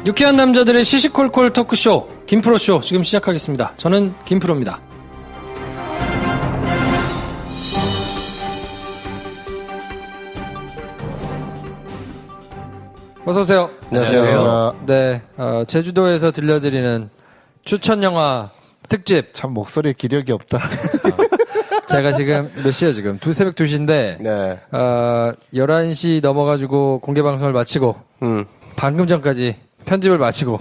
유쾌한 남자들의 시시콜콜 토크쇼 김프로쇼 지금 시작하겠습니다. 저는 김프로입니다. 어서오세요. 안녕하세요. 네, 제주도에서 들려드리는 추천 영화 특집. 참 목소리에 기력이 없다. 제가 지금 몇 시야 지금? 새벽 2시인데 네. 11시 넘어가지고 공개방송을 마치고 방금 전까지 편집을 마치고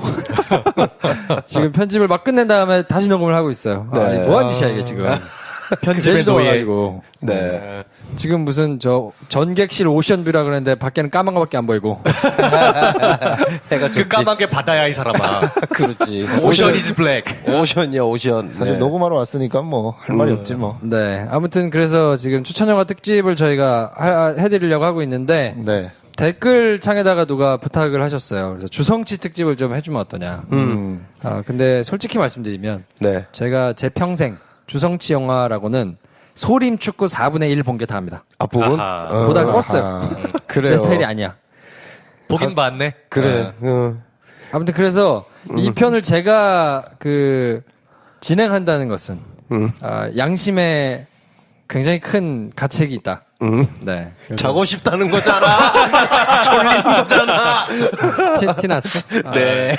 지금 편집을 막 끝낸 다음에 다시 녹음을 하고 있어요. 네. 아, 뭐한 짓이야 이게 지금. 편집의 제주도 노예. 와가지고. 네. 지금 무슨 전객실 오션뷰라 그러는데 밖에는 까만 거밖에 안 보이고. 해가 그 까만 게 바다야 이 사람아. 그렇지. 오션 이즈 블랙. 오션이야 오션. 사실 네. 녹음하러 왔으니까 뭐 할 말이 없지 뭐. 네, 아무튼 그래서 지금 추천 영화 특집을 저희가 해드리려고 하고 있는데 네. 댓글 창에다가 누가 부탁을 하셨어요. 그래서 주성치 특집을 좀 해주면 어떠냐. 근데 솔직히 말씀드리면 네. 제가 제 평생 주성치 영화라고는 소림 축구 4분의 1 본 게 다입니다. 앞부분? 보다 껐어요. 그래요. 내 스타일이 아니야. 보긴 봤네. 그래. 아무튼 그래서 이 편을 제가 진행한다는 것은 양심에 굉장히 큰 가책이 있다. 네. 자고 싶다는 거잖아. 졸리는 거잖아. 티 났어? 네.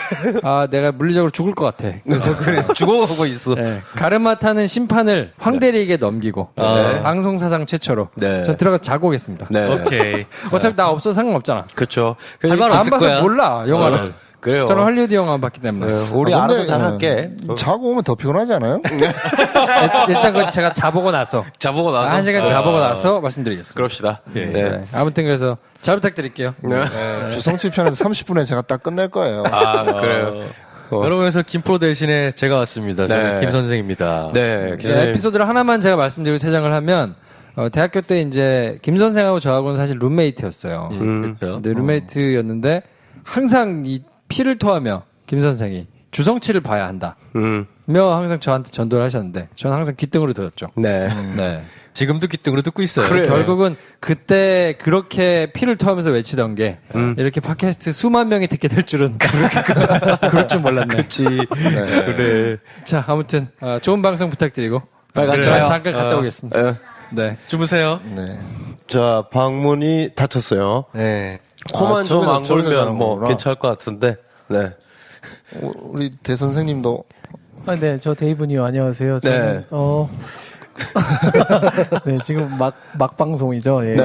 내가 물리적으로 죽을 것 같아. 그래서 그래 죽어가고 있어. 네. 가르마 타는 심판을 황대리에게 넘기고 네. 방송 사상 최초로 네. 전 들어가서 자고 오겠습니다. 네. 오케이. 어차피 나 없어도 상관없잖아. 그렇죠. 안 봐서 몰라 영화를. 그래요. 저는 헐리우드 영화 안 봤기 때문에. 네. 우리 아, 근데, 알아서 잘할게. 자고 오면 더 피곤하지 않아요? 일단 그 제가 자보고 나서 자보고 나서. 1시간 자보고 나서 말씀드리겠습니다. 그럽시다. 예. 네. 아무튼 그래서 잘 부탁드릴게요. 주성치 편에서 30분에 제가 딱 끝낼 거예요. 그래요. 여러분, 그래서 김프로 대신에 제가 왔습니다. 저는 네. 김 선생입니다. 네. 네, 에피소드를 하나만 제가 말씀드리고 퇴장을 하면 대학교 때 이제 김 선생하고 저하고는 사실 룸메이트였어요. 그렇죠. 근데 룸메이트였는데 항상 이 피를 토하며 김 선생이 주성치를 봐야 한다. 며 항상 저한테 전도를 하셨는데 저는 항상 귀등으로 들었죠. 네. 네. 지금도 귀등으로 듣고 있어요. 그래. 결국은 그때 그렇게 피를 토하면서 외치던 게 이렇게 팟캐스트 수만 명이 듣게 될 줄은 그럴 줄 몰랐네. 그렇지. 네. 그래. 자, 아무튼 좋은 방송 부탁드리고 빨리 제가 가요. 잠깐 갔다 오겠습니다. 네. 주무세요. 네. 자, 방문이 닫혔어요. 네. 코만 좀 안 저기서 걸면 뭐 자는 괜찮을 것 같은데. 네. 우리 대 선생님도 네, 저 데이브니요. 안녕하세요. 저는, 네, 지금 막 방송이죠. 예.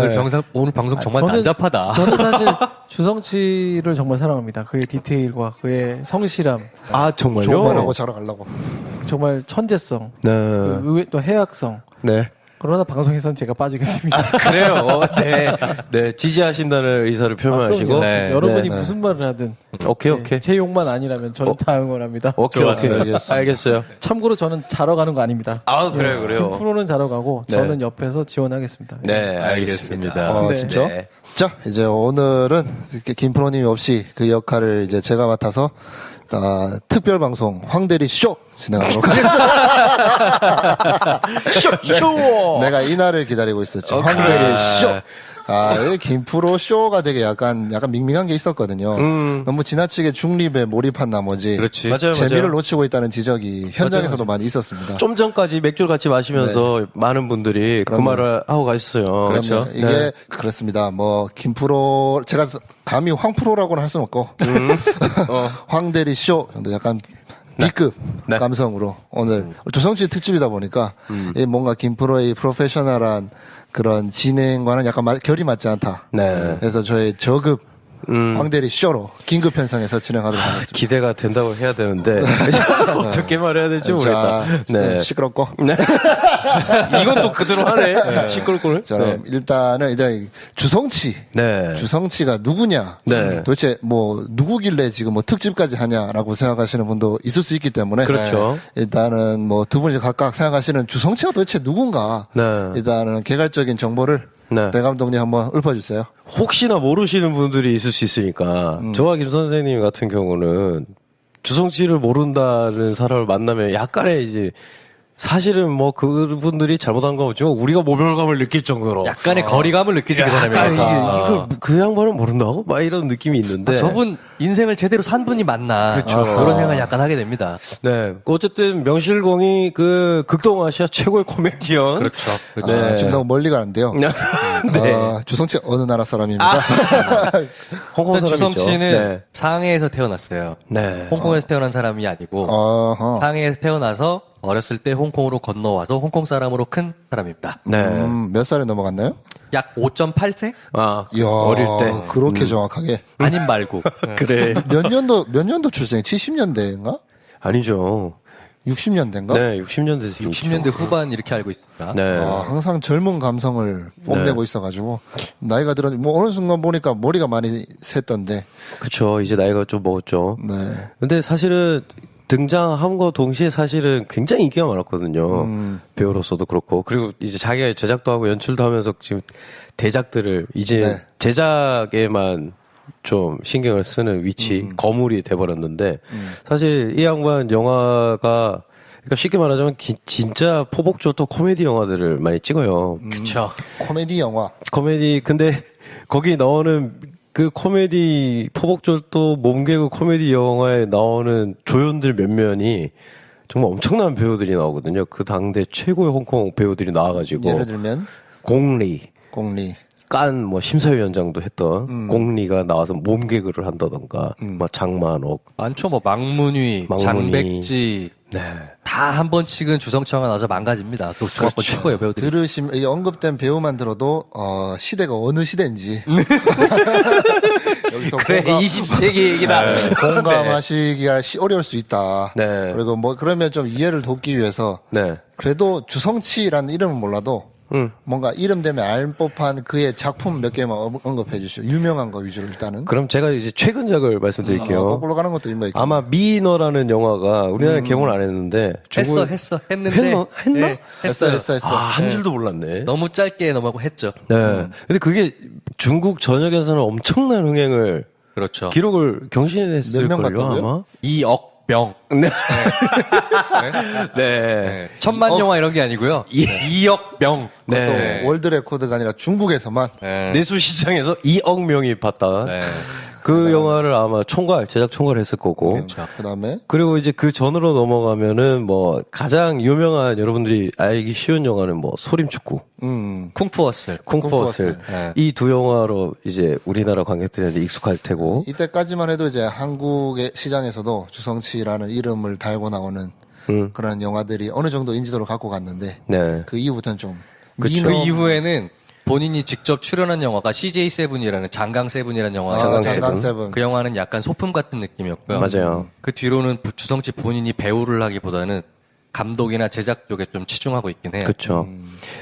오늘 방송 정말 저는- 난잡하다. 저는 사실 주성치를 정말 사랑합니다. 그의 디테일과 그의 성실함, 아, 정말요? 좋은 하고 자러 가려고. 정말 천재성, 네. 또 해악성. 네. 그러나 방송에선 제가 빠지겠습니다. 그래요. 네. 네. 지지하신다는 의사를 표명하시고. 그럼요. 네. 여러분이 네. 무슨 말을 하든 오케이, 네, 오케이. 제 욕만 아니라면 저는 다 응원합니다. 오케이, 오케이. 알겠습니다. 알겠어요. 참고로 저는 자러 가는 거 아닙니다. 아, 그래요, 그래요. 김프로는 자러 가고 네. 저는 옆에서 지원하겠습니다. 네, 알겠습니다. 네. 진짜? 네. 자, 이제 오늘은 이렇게 김프로님이 없이 그 역할을 이제 제가 맡아서 특별 방송 황대리 쇼 진행하도록 하겠습니다. 쇼! 내가 이 날을 기다리고 있었죠. 황대리 쇼. 이 김프로 쇼가 되게 약간 밍밍한 게 있었거든요. 너무 지나치게 중립에 몰입한 나머지 그렇지. 맞아요, 재미를 맞아요. 놓치고 있다는 지적이 현장에서도 많이 있었습니다. 좀 전까지 맥주를 같이 마시면서 많은 분들이 그 말을 하고 가셨어요. 그렇죠. 이게 네. 그렇습니다. 뭐 김프로 제가 감히 황프로라고는 할 수는 없고 황대리 쇼 정도 약간 B급 네. 감성으로 오늘 조성치 특집이다 보니까 이 뭔가 김프로의 프로페셔널한 그런 진행과는 약간 결이 맞지 않다. 네. 그래서 저의 저급 황대리 쇼로 긴급 편성해서 진행하도록 하겠습니다. 기대가 된다고 해야 되는데 어떻게 말해야 될지 모르겠다. 자, 네. 시끄럽고. 네. 이건 또 그대로 하네. 시끌꿀. 자, 네. 일단은 이제 주성치. 네. 주성치가 누구냐? 네. 도대체 뭐 누구길래 지금 뭐 특집까지 하냐라고 생각하시는 분도 있을 수 있기 때문에 그렇죠. 일단은 뭐 두 분이 각각 생각하시는 주성치가 도대체 누군가? 네. 일단은 개괄적인 정보를 네. 배 감독님 한번 읊어주세요. 혹시나 모르시는 분들이 있을 수 있으니까 저와 김 선생님 같은 경우는 주성치를 모른다는 사람을 만나면 약간의 이제 사실은 뭐 그분들이 잘못한 건 없지만 우리가 모멸감을 느낄 정도로 약간의 거리감을 느끼지 그 사람이. 이걸 그 양반은 모른다고? 막 이런 느낌이 있는데. 저분 인생을 제대로 산 분이 맞나. 그렇죠. 그런 생각을 약간 하게 됩니다. 네. 어쨌든 명실공히 그 극동아시아 최고의 코미디언. 그렇죠. 네. 지금 너무 멀리 가는데요. 네. 주성치 어느 나라 사람입니까? 홍콩 사람이죠. 주성치는 네. 상해에서 태어났어요. 네. 홍콩에서 태어난 사람이 아니고 어허. 상해에서 태어나서 어렸을 때 홍콩으로 건너와서 홍콩 사람으로 큰 사람입니다. 네. 몇 살에 넘어갔나요? 약 5.8세? 아, 이야, 어릴 때. 그렇게 정확하게. 아님 말고. 그래. 몇 년도 출생? 70년대인가? 아니죠. 60년대인가? 네, 60년대 60년대 후반 이렇게 알고 있습니다. 네. 항상 젊은 감성을 뽐내고 있어가지고 나이가 들어 뭐 어느 순간 보니까 머리가 많이 샜던데. 그쵸. 이제 나이가 좀 먹었죠. 네. 근데 사실은 등장함과 동시에 사실은 굉장히 인기가 많았거든요. 배우로서도 그렇고. 그리고 이제 자기가 제작도 하고 연출도 하면서 지금 대작들을 이제 네. 제작에만 좀 신경을 쓰는 위치, 거물이 돼버렸는데, 사실 이 양반 영화가, 그러니까 쉽게 말하자면 진짜 포복조토 코미디 영화들을 많이 찍어요. 그쵸. 코미디 영화. 코미디, 근데 거기 나오는 그 코미디, 포복절도 몸개그 코미디 영화에 나오는 조연들 몇 면이 정말 엄청난 배우들이 나오거든요. 그 당대 최고의 홍콩 배우들이 나와가지고. 예를 들면 공리, 공리. 깐 뭐 심사위원장도 했던 공리가 나와서 몸개그를 한다던가, 뭐 장만옥. 많죠. 뭐 망문위, 망문위. 장백지 네. 다 한 번씩은 주성치가 나와서 망가집니다. 또 중학번 최고예요 배우들이. 들으시면 이게 언급된 배우만 들어도 시대가 어느 시대인지 여기서 그래 20세기 얘기다. 공감하시기가 어려울 수 있다. 네. 그리고 뭐 그러면 좀 이해를 돕기 위해서 네. 그래도 주성치라는 이름은 몰라도 뭔가 이름 되면 알 법한 그의 작품 몇 개만 언급해 주시죠. 유명한 거 위주로 일단은. 그럼 제가 이제 최근작을 말씀드릴게요. 거꾸로 가는 것도 있나 있고. 아마 미너라는 영화가 우리나라에 개봉을 안 했는데 했는데 했나? 네, 했어. 아, 한 줄도 몰랐네. 너무 짧게 넘어가고 했죠. 네. 근데 그게 중국 전역에서는 엄청난 흥행을 그렇죠. 기록을 경신했을 몇 명 걸요 갔다고요? 아마. 2억 병. 네. 네. 네. 천만 영화 이런 게 아니고요. 2억 병. 그것도 네. 월드 레코드가 아니라 중국에서만. 네. 내수 시장에서 2억 명이 봤다. 네. 그 영화를 아마 제작 총괄 했을 거고. 그다음에 그리고 이제 그 전으로 넘어가면은 뭐 가장 유명한 여러분들이 알기 쉬운 영화는 뭐 소림축구, 쿵푸어슬. 쿵푸어슬. 네. 이 두 영화로 이제 우리나라 관객들한테 익숙할 테고. 이때까지만 해도 이제 한국의 시장에서도 주성치라는 이름을 달고 나오는 그런 영화들이 어느 정도 인지도를 갖고 갔는데 네. 그 이후부터는 좀 그 이후에는 본인이 직접 출연한 영화가 CJ7이라는 장강7이라는 영화가 장강7. 그 영화는 약간 소품 같은 느낌이었고요. 맞아요. 그 뒤로는 주성치 본인이 배우를 하기보다는 감독이나 제작 쪽에 좀 치중하고 있긴 해요. 그렇죠.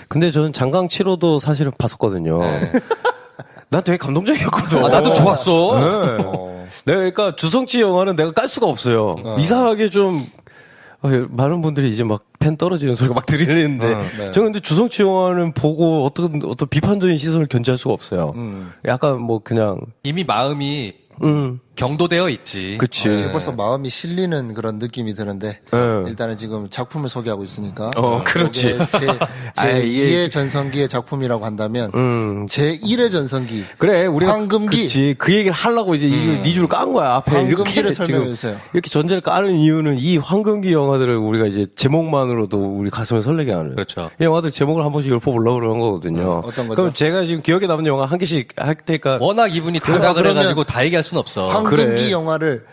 근데 저는 장강 7호도 사실은 봤었거든요. 난 되게 감동적이었거든. 아, 나도 좋았어. 네. 내가 그러니까 주성치 영화는 내가 깔 수가 없어요. 이상하게 좀 많은 분들이 이제 막 펜 떨어지는 소리가 막 들리는데 네. 저는 근데 주성치 영화는 보고 어떤 비판적인 시선을 견제할 수가 없어요. 약간 뭐 그냥 이미 마음이 경도되어 있지. 그치. 지금 벌써 마음이 실리는 그런 느낌이 드는데 네. 일단은 지금 작품을 소개하고 있으니까 그렇지. 제 2의 전성기의 작품이라고 한다면 제 1의 전성기 그래 우리가 황금기. 그치. 그 얘기를 하려고 이제 이걸 네 줄을 깐 거야 앞에 황금기를 이렇게 설명해 지금 주세요. 이렇게 전제를 까는 이유는 이 황금기 영화들을 우리가 이제 제목만으로도 우리 가슴을 설레게 하는 그렇죠. 이 영화들 제목을 한 번씩 읊어보려고 그러는 거거든요. 어떤 거죠? 그럼 제가 지금 기억에 남는 영화 한 개씩 할 테니까 워낙 이분이 다작을 해가지고 다 얘기할 수는 없어. 황금기 그래. 영화를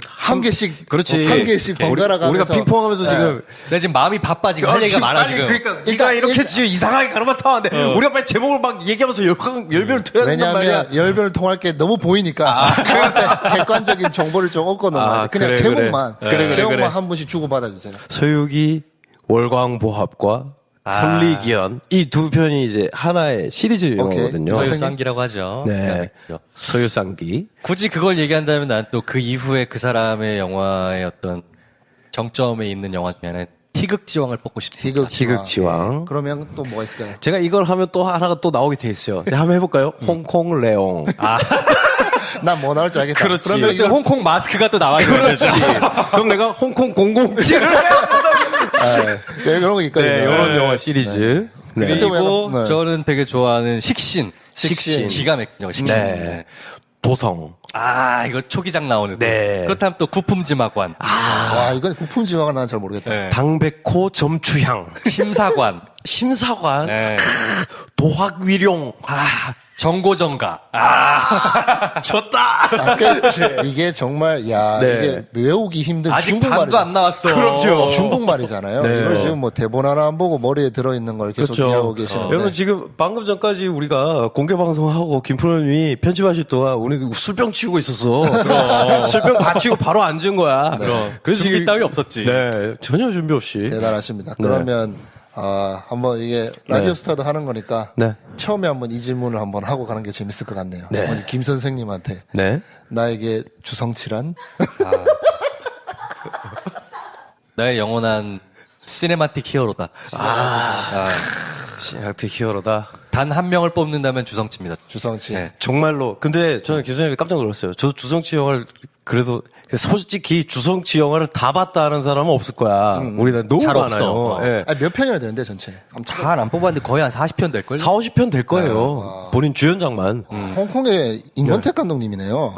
한 개씩 그렇지. 한 개씩 번갈아 가면서 우리가 핑퐁하면서 지금 내가 지금 마음이 바빠 지금 할 얘기가 많아 지금. 그러니까 일단- 네가 이렇게 일단- 지금 이상하게 가르마타는데 우리가 빨리 제목을 막 얘기하면서 열변을 토해야 된단 말이야. 왜냐하면 열변을 통할 게 너무 보이니까 그 앞에 객관적인 정보를 좀 얻고 넘어야 돼. 그냥 그래, 제목만 그래. 제목만 그래. 한 분씩 주고 받아주세요. 서유기, 월광보합과 설리기연 이 두 편이 이제 하나의 시리즈 영화거든요. 오케이. 서유쌍기라고 하죠. 네. 서유쌍기. 굳이 그걸 얘기한다면 난 또 그 이후에 그 사람의 영화의 어떤 정점에 있는 영화 중에 하나는 희극지왕을 뽑고 싶습니다. 희극지왕. 그러면 또 뭐가 있을까요? 제가 이걸 하면 또 하나가 또 나오게 돼 있어요. 네, 한번 해볼까요? 홍콩 레옹. 난 뭐 나올지 알겠다. 그렇지. 그러면 이거 이거 홍콩 마스크가 또 나와야 그렇지. 그럼 내가 홍콩 007을 네, 이런 거 있거든요. 네, 이런 영화 시리즈. 네. 그리고 그리고 네. 저는 되게 좋아하는 식신. 식신. 기가 막히죠. 식신. 네. 도성. 아, 이거 초기작 나오는. 네. 그렇다면 또 구품지마관. 와, 이건 구품지화가 난 잘 모르겠다. 네. 당백호 점추향. 심사관. 심사관. 네. 도학위룡. 정고정가. 졌다! 이게 정말, 야, 네. 이게 외우기 힘든 아직 중국말이죠. 반도 안 나왔어. 그럼요. 중국말이잖아요. 네. 이걸 지금 뭐 대본 하나 안 보고 머리에 들어있는 걸 계속 이해하고 계시는데. 여러분 지금 방금 전까지 우리가 공개 방송하고 김프로님이 편집하실 동안 우리 술병 치우고 있었어. 술병 다 치우고 바로 앉은 거야. 그래서 준비 지금- 따위 없었지. 네, 전혀 준비 없이. 대단하십니다. 그러면, 한번 이게 라디오 스타도 하는 거니까. 네. 처음에 한번 이 질문을 한번 하고 가는 게 재밌을 것 같네요. 네. 먼저 김 선생님한테. 네. 나에게 주성치란? 나의 영원한 시네마틱 히어로다. 시네마틱 히어로다. 단 한 명을 뽑는다면 주성치입니다. 주성치. 네. 정말로. 근데 저는 교수님이 깜짝 놀랐어요. 저도 주성치 영화를 그래도 솔직히 주성치 영화를 다 봤다 하는 사람은 없을 거야. 우리나라 너무 잘 많아요. 없어. 예. 아니, 몇 편이나 되는데, 전체? 잘 안 뽑았는데 거의 한 40편 될걸? 4, 50편 될 거예요. 본인 주연작만. 홍콩의 임권택 감독님이네요.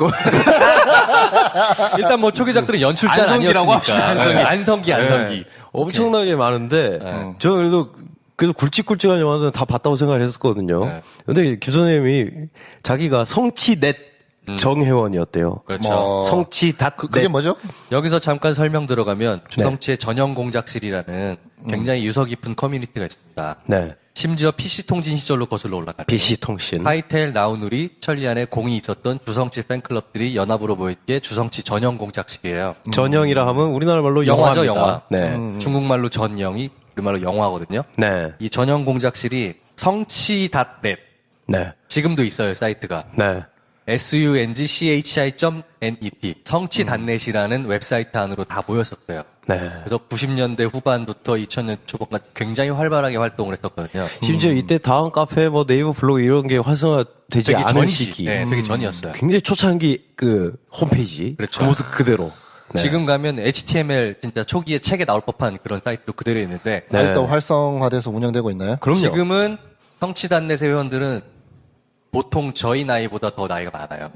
일단 뭐 초기작들은 연출자 안성기라고 아니었으니까. 합시다, 안성기. 네. 엄청나게 많은데 저는 그래도 굵직굵직한 영화들은 다 봤다고 생각을 했었거든요. 네. 근데 김 선생님이 자기가 성치넷 정회원이었대요. 그렇죠. 뭐, 성치닷 그게 뭐죠? 여기서 잠깐 설명 들어가면 주성치의 전용 공작실이라는 굉장히 유서 깊은 커뮤니티가 있습니다. 네. 심지어 PC통신 시절로 거슬러 올라가요. PC 통신. 하이텔, 나우누리, 천리안에 공이 있었던 주성치 팬클럽들이 연합으로 모였기에 주성치 전용 공작실이에요. 전형이라 하면 우리나라 말로 영화죠, 영화입니다. 영화. 네. 중국말로 전영이 우리말로 영화거든요. 네. 이 전용 공작실이 성치.net 네. 지금도 있어요, 사이트가. 네. sungchi.net 성치닷넷이라는 웹사이트 안으로 다 모였었어요. 네. 그래서 90년대 후반부터 2000년 초반까지 굉장히 활발하게 활동을 했었거든요. 심지어 이때 다음 카페, 뭐 네이버 블로그 이런 게 활성화되지 되게 않은 전시. 시기. 네, 되게 전이었어요. 굉장히 초창기 그 홈페이지. 그렇죠. 그 모습 그대로. 네. 지금 가면 HTML 진짜 초기에 책에 나올 법한 그런 사이트도 그대로 있는데 네. 아직도 활성화돼서 운영되고 있나요? 그럼요. 지금은 성치단넷의 회원들은 보통 저희 나이보다 더 나이가 많아요.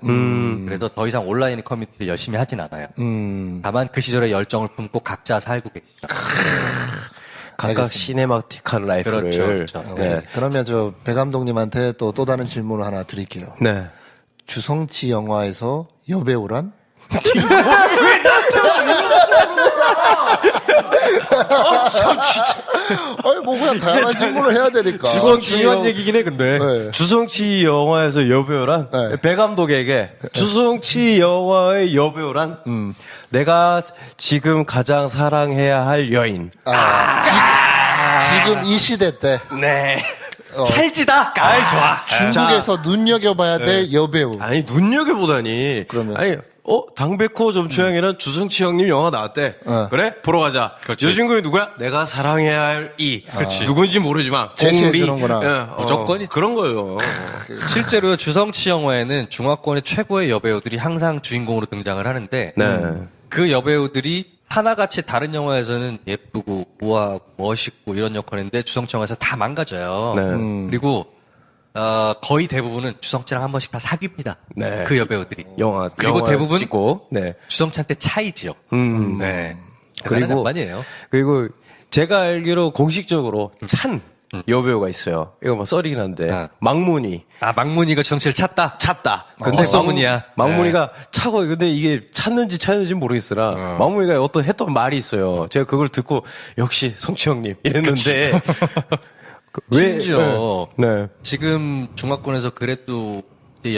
그래서 더 이상 온라인 커뮤니티를 열심히 하진 않아요. 다만 그 시절의 열정을 품고 각자 살고 계시죠. 각각 알겠습니다. 시네마틱한 라이프를. 그렇죠, 그렇죠. 네. 그러면 배 감독님한테 또 다른 질문을 하나 드릴게요. 네. 주성치 영화에서 여배우란? 아니, 뭐, 그냥 다양한 질문을 해야 되니까. 중요한 얘기긴 해, 근데. 네. 주성치 영화에서 여배우란 네. 배 감독에게 주성치 영화의 여배우란 내가 지금 가장 사랑해야 할 여인. 지금 이 시대 때 네. 찰지다! 아이, 좋아. 중국에서 눈여겨봐야 될 여배우. 아니 눈여겨보다니. 그러면? 아니 당백호 점추양이란 주성치 형님 영화 나왔대. 그래? 보러 가자. 여주인공이 누구야? 내가 사랑해야 할 이. 그렇지. 누군지 모르지만 제시해주는구나. 무조건이지. 그런 거예요. 실제로 주성치 영화에는 중화권의 최고의 여배우들이 항상 주인공으로 등장을 하는데 네. 그 여배우들이 하나같이 다른 영화에서는 예쁘고 우아하고 멋있고 이런 역할인데 주성치 영화에서 다 망가져요. 네. 그리고 거의 대부분은 주성치랑 한 번씩 다 사귀입니다. 네. 그 여배우들이. 영화 그리고 영화 대부분 찍고. 네. 주성치한테 차이지요. 네. 그리고 아니에요. 그리고 제가 알기로 공식적으로 찬 여배우가 있어요. 이거 뭐 썰이긴 한데 망문이 망문이가 주성치를 찾다. 근데 헛소문이야. 망문이가 차고 근데 이게 찾는지 모르겠으나 망문이가 어떤 했던 말이 있어요. 제가 그걸 듣고 역시 성치 형님 이랬는데 심지어 네. 지금 중화권에서 그래도 이제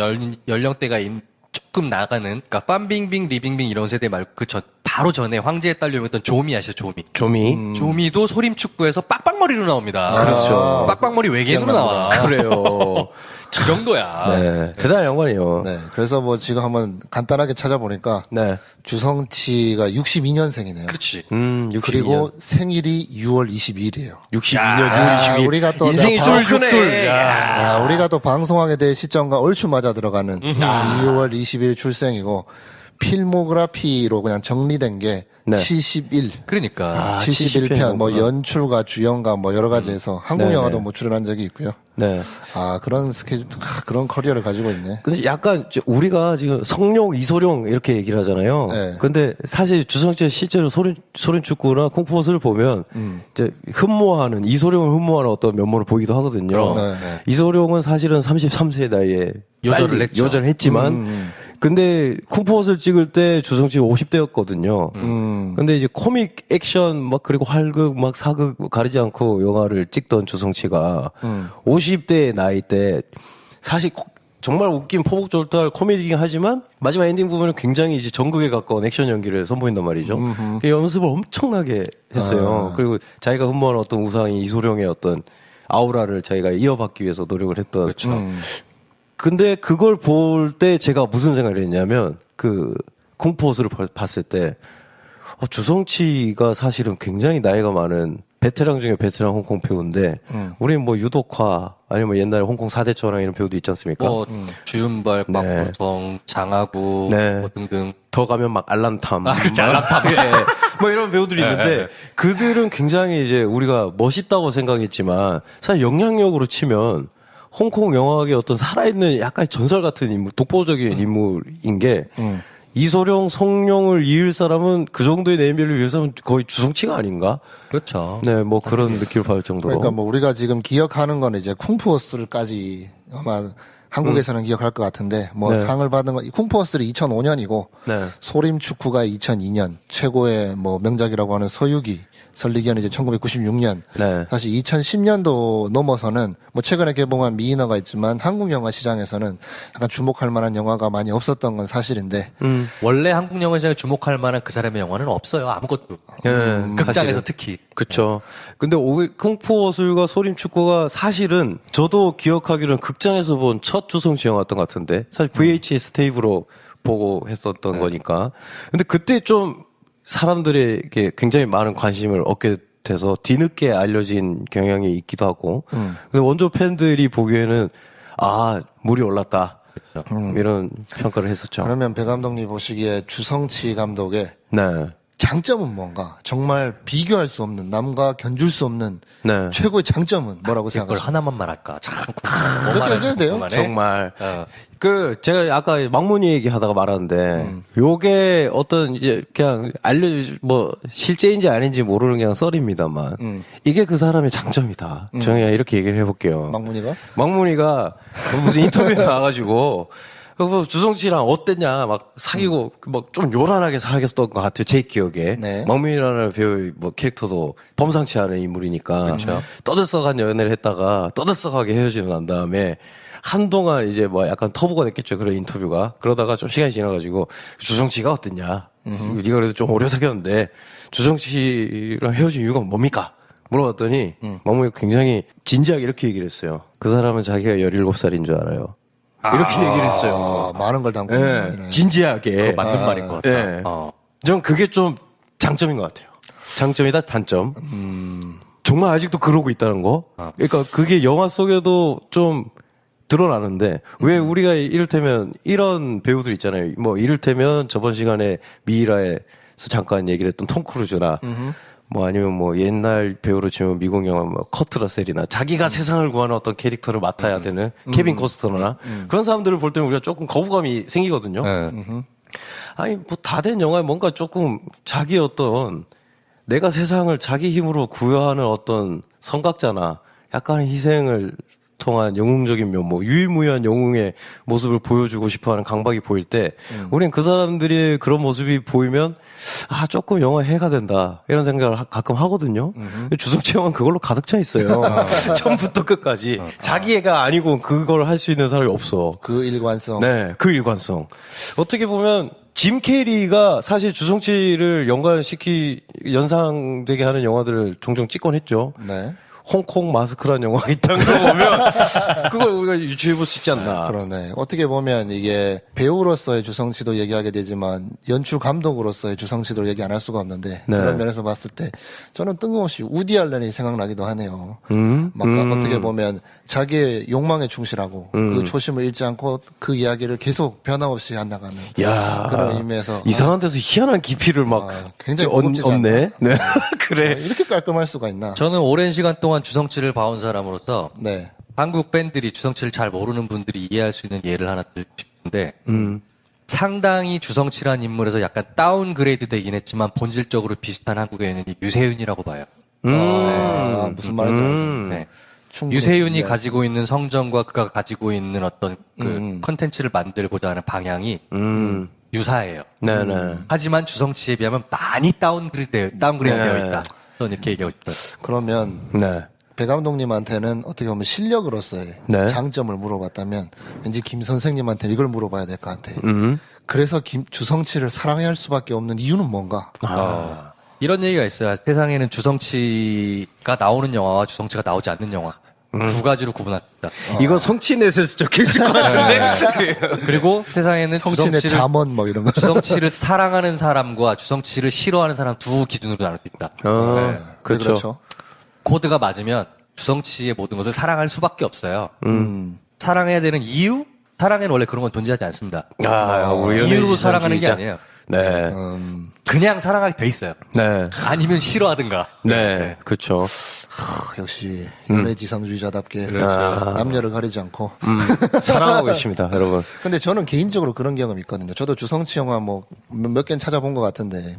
연령대가 조금 나가는, 그러니까 빰빙빙, 리빙빙 이런 세대 말고 바로 전에 황제의 딸 유명했던 조미 아시죠? 조미. 조미도 소림축구에서 빡빡머리로 나옵니다. 그렇죠. 빡빡머리 외계인으로 나와. 그래요. 그 정도야. 네. 대단한 영광이에요. 네. 그래서 뭐 지금 한번 간단하게 찾아보니까 네. 주성치가 62년생이네요. 그렇지. 62년. 그리고 생일이 6월 22일이에요. 62년 6월 22일. 우리가 또 인생이 내가 쫄크네. 우리가 또 방송하게 될 시점과 얼추 맞아 들어가는 6월 20일 출생이고 필모그래피로 그냥 정리된 게 네. 71. 그러니까. 71편, 뭐 연출가, 주연가, 뭐 여러 가지 해서 한국 네네. 영화도 뭐 출연한 적이 있고요. 네. 그런 스케줄, 그런 커리어를 가지고 있네. 근데 약간 이제 우리가 지금 성룡, 이소룡 이렇게 얘기를 하잖아요. 네. 근데 사실 주성치 실제로 소련 축구나 콩푸옷을 보면 이제 흠모하는 이소룡을 흠모하는 어떤 면모를 보이기도 하거든요. 네. 이소룡은 사실은 33세 나이에 요절을 빨리 했죠. 요절을 했지만 근데 쿵푸옷을 찍을 때 주성치가 50대였거든요. 근데 이제 코믹 액션 막 그리고 활극 막 사극 가리지 않고 영화를 찍던 주성치가 50대 나이 때 사실 정말 웃긴 포복절도할 코미디긴 하지만 마지막 엔딩 부분은 굉장히 이제 전극에 가까운 액션 연기를 선보인단 말이죠. 그 연습을 엄청나게 했어요. 그리고 자기가 흠모하는 어떤 우상이 이소룡의 어떤 아우라를 자기가 이어받기 위해서 노력을 했던. 그렇죠. 근데 그걸 볼 때 제가 무슨 생각을 했냐면 그 쿵푸옷을 봤을 때 주성치가 사실은 굉장히 나이가 많은 베테랑 중에 베테랑 홍콩 배우인데 우리는 뭐 유독화 아니면 뭐 옛날에 홍콩 4대 초랑 이런 배우도 있지 않습니까? 뭐 주윤발, 곽보성, 장하구 네. 뭐 등등. 더 가면 막 알람탐, 알람탐. 뭐 이런 배우들이 있는데 그들은 굉장히 이제 우리가 멋있다고 생각했지만 사실 영향력으로 치면 홍콩 영화계의 어떤 살아있는 약간 전설 같은 인물, 독보적인 인물인 게 이소룡, 성룡을 이을 사람은 그 정도의 네임밸류 위해서는 거의 주성치가 아닌가? 그렇죠. 네, 뭐 그런 느낌을 받을 정도로. 그러니까 뭐 우리가 지금 기억하는 건 이제 쿵푸어스를까지 아마 한국에서는 기억할 것 같은데 뭐 네. 상을 받은 건 쿵푸어스를 2005년이고 네. 소림축구가 2002년 최고의 뭐 명작이라고 하는 서유기 설리기는 이제 1996년. 네. 사실 2010년도 넘어서는 뭐 최근에 개봉한 미인어가 있지만 한국 영화 시장에서는 약간 주목할 만한 영화가 많이 없었던 건 사실인데. 원래 한국 영화 시장에 주목할 만한 그 사람의 영화는 없어요. 아무것도. 극장에서 사실은. 특히. 그쵸. 근데 쿵푸어술과 소림축구가 사실은 저도 기억하기로는 극장에서 본 첫 주성치 영화였던 것 같은데 사실 VHS 테이프로 보고 했었던 거니까. 근데 그때 좀 사람들에게 굉장히 많은 관심을 얻게 돼서 뒤늦게 알려진 경향이 있기도 하고. 근데 원조 팬들이 보기에는 물이 올랐다. 이런 평가를 했었죠. 그러면 배 감독님 보시기에 주성치 감독의 네. 장점은 뭔가? 정말 비교할 수 없는, 남과 견줄 수 없는 네. 최고의 장점은 뭐라고 이걸 생각하세요? 하나만 말할까? 참. 그래도 돼요? 정말. 제가 아까 막무늬 얘기하다가 말았는데, 요게 어떤, 이제, 그냥 실제인지 아닌지 모르는 그냥 썰입니다만, 이게 그 사람의 장점이다. 저는 그냥 이렇게 얘기를 해볼게요. 막무늬가? 무슨 인터뷰에 나와가지고, 주성치랑 어땠냐, 막 사귀고, 좀 요란하게 사귀었던 것 같아요, 제 기억에. 네. 막무늬라는 배우 캐릭터도 범상치 않은 인물이니까. 그렇죠. 떠들썩한 연애를 했다가 떠들썩하게 헤어지고 난 다음에 한동안 이제 약간 터부가 됐겠죠, 그런 인터뷰가. 그러다가 좀 시간이 지나가지고, 주성치가 어땠냐. 네가 그래도 좀 오래 사귀었는데, 주성치랑 헤어진 이유가 뭡니까? 물어봤더니, 막무늬가 굉장히 진지하게 이렇게 얘기를 했어요. 그 사람은 자기가 17살인 줄 알아요. 이렇게 얘기를 했어요. 많은 걸 담고 있는 말이네. 진지하게. 맞는 말인 것 같다. 네. 전 그게 좀 장점인 것 같아요. 장점이다, 단점. 정말 아직도 그러고 있다는 거. 그러니까 그게 영화 속에도 좀 드러나는데, 왜 우리가 이를테면 이런 배우들 있잖아요. 이를테면 저번 시간에 미이라에서 잠깐 얘기를 했던 톰 크루즈나, 아니면 옛날 배우로 치면 미국 영화 커트 러셀이나 자기가 세상을 구하는 어떤 캐릭터를 맡아야 되는 케빈 코스터나 그런 사람들을 볼 때는 우리가 조금 거부감이 생기거든요. 아니, 다 된 영화에 뭔가 조금 자기 어떤 내가 세상을 자기 힘으로 구현하는 어떤 성각자나 약간의 희생을 통한 영웅적인 면모, 유일무이한 영웅의 모습을 보여주고 싶어하는 강박이 보일 때, 우리는 그 사람들이 그런 모습이 보이면 조금 영화에 해가 된다 이런 생각을 가끔 하거든요. 주성치 형은 그걸로 가득 차 있어요. 처음부터 끝까지 자기애가 아니고 그걸 할 수 있는 사람이 없어. 그 일관성. 네, 그 일관성. 어떻게 보면 짐 캐리가 사실 주성치를 연상되게 하는 영화들을 종종 찍곤 했죠. 네. 홍콩 마스크라는 영화가 있다는 거 보면 그걸 우리가 유추해 볼 수 있지 않나. 그러네. 어떻게 보면 이게 배우로서의 주성치도 얘기하게 되지만 연출 감독으로서의 주성치도 얘기 안 할 수가 없는데 네. 그런 면에서 봤을 때 저는 뜬금없이 우디 알렌이 생각나기도 하네요. 막 어떻게 보면 자기의 욕망에 충실하고 그 초심을 잃지 않고 그 이야기를 계속 변함없이 한다가는 야. 그런 의미에서 이상한 데서 희한한 깊이를 막 굉장히 고급지지 않나? 얻네. 네. 그래. 이렇게 깔끔할 수가 있나? 저는 오랜 시간 동안 주성치를 봐온 사람으로서 네. 한국 밴들이 주성치를 잘 모르는 분들이 이해할 수 있는 예를 하나 들고 싶은데 상당히 주성치란 인물에서 약간 다운그레이드 되긴 했지만 본질적으로 비슷한 한국에 있는 이 유세윤이라고 봐요. 무슨 말인지 네. 충분히 유세윤이 이해할 가지고 있는 성정과 그가 가지고 있는 어떤 그 컨텐츠를 만들고자 하는 방향이 유사해요. 네네. 하지만 주성치에 비하면 많이 다운그레이드 되어 있다. 저는 이렇게 얘기하고 싶어요. 그러면 네. 배 감독님한테는 어떻게 보면 실력으로서의 네. 장점을 물어봤다면 왠지 김 선생님한테 이걸 물어봐야 될 것 같아요. 그래서 주성치를 사랑할 수밖에 없는 이유는 뭔가? 이런 얘기가 있어요. 세상에는 주성치가 나오는 영화와 주성치가 나오지 않는 영화. 두 가지로 구분할 수 있다. 이거 성취넷에서 적혀있을 것 같은데? 그리고 세상에는 성친의 잠언 뭐 이런 거. 주성치를 사랑하는 사람과 주성치를 싫어하는 사람 두 기준으로 나눌 수 있다. 그렇죠. 코드가 맞으면 주성치의 모든 것을 사랑할 수밖에 없어요. 사랑해야 되는 이유? 사랑에는 원래 그런 건 존재하지 않습니다. 우리 이유로 사랑하는 게 아니에요. 네. 그냥 사랑하게 돼 있어요. 네. 아니면 싫어하든가. 네. 그렇죠. 역시 연애지상주의자답게 그렇죠. 남녀를 가리지 않고. 사랑하고 계십니다, 여러분. 근데 저는 개인적으로 그런 경험이 있거든요. 저도 주성치 영화 뭐 몇 개는 찾아본 것 같은데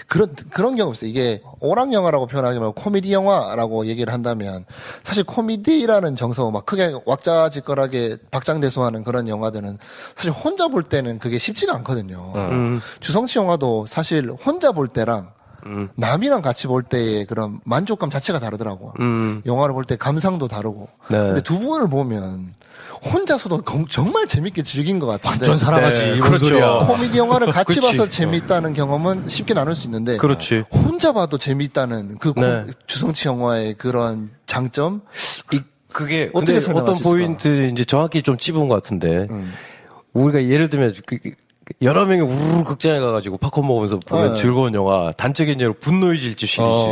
그런 경험 있어요. 이게 오락 영화라고 표현하기 말고 코미디 영화라고 얘기를 한다면 사실 코미디라는 정서 막 크게 왁자지껄하게 박장대소하는 그런 영화들은 사실 혼자 볼 때는 그게 쉽지가 않거든요. 주성치 영화도 사실 혼자 볼 때랑 남이랑 같이 볼 때의 그런 만족감 자체가 다르더라고. 영화를 볼 때 감상도 다르고. 네. 근데 두 분을 보면 혼자서도 정말 재밌게 즐긴 것 같은데. 완전 사랑하지. 네, 뭔 그렇죠. 소리야. 코미디 영화를 같이 그치. 봐서 재밌다는 경험은 쉽게 나눌 수 있는데. 그렇지. 혼자 봐도 재밌다는 그 네. 주성치 영화의 그런 장점? 그게 어떻게 근데 설명할 어떤 수 있을까? 포인트 이제 정확히 좀 찝은 것 같은데 우리가 예를 들면 여러 명이 우르르 극장에 가가지고 팝콘 먹으면서 보면 즐거운 영화 단적인 예로 분노의 질주 시리즈.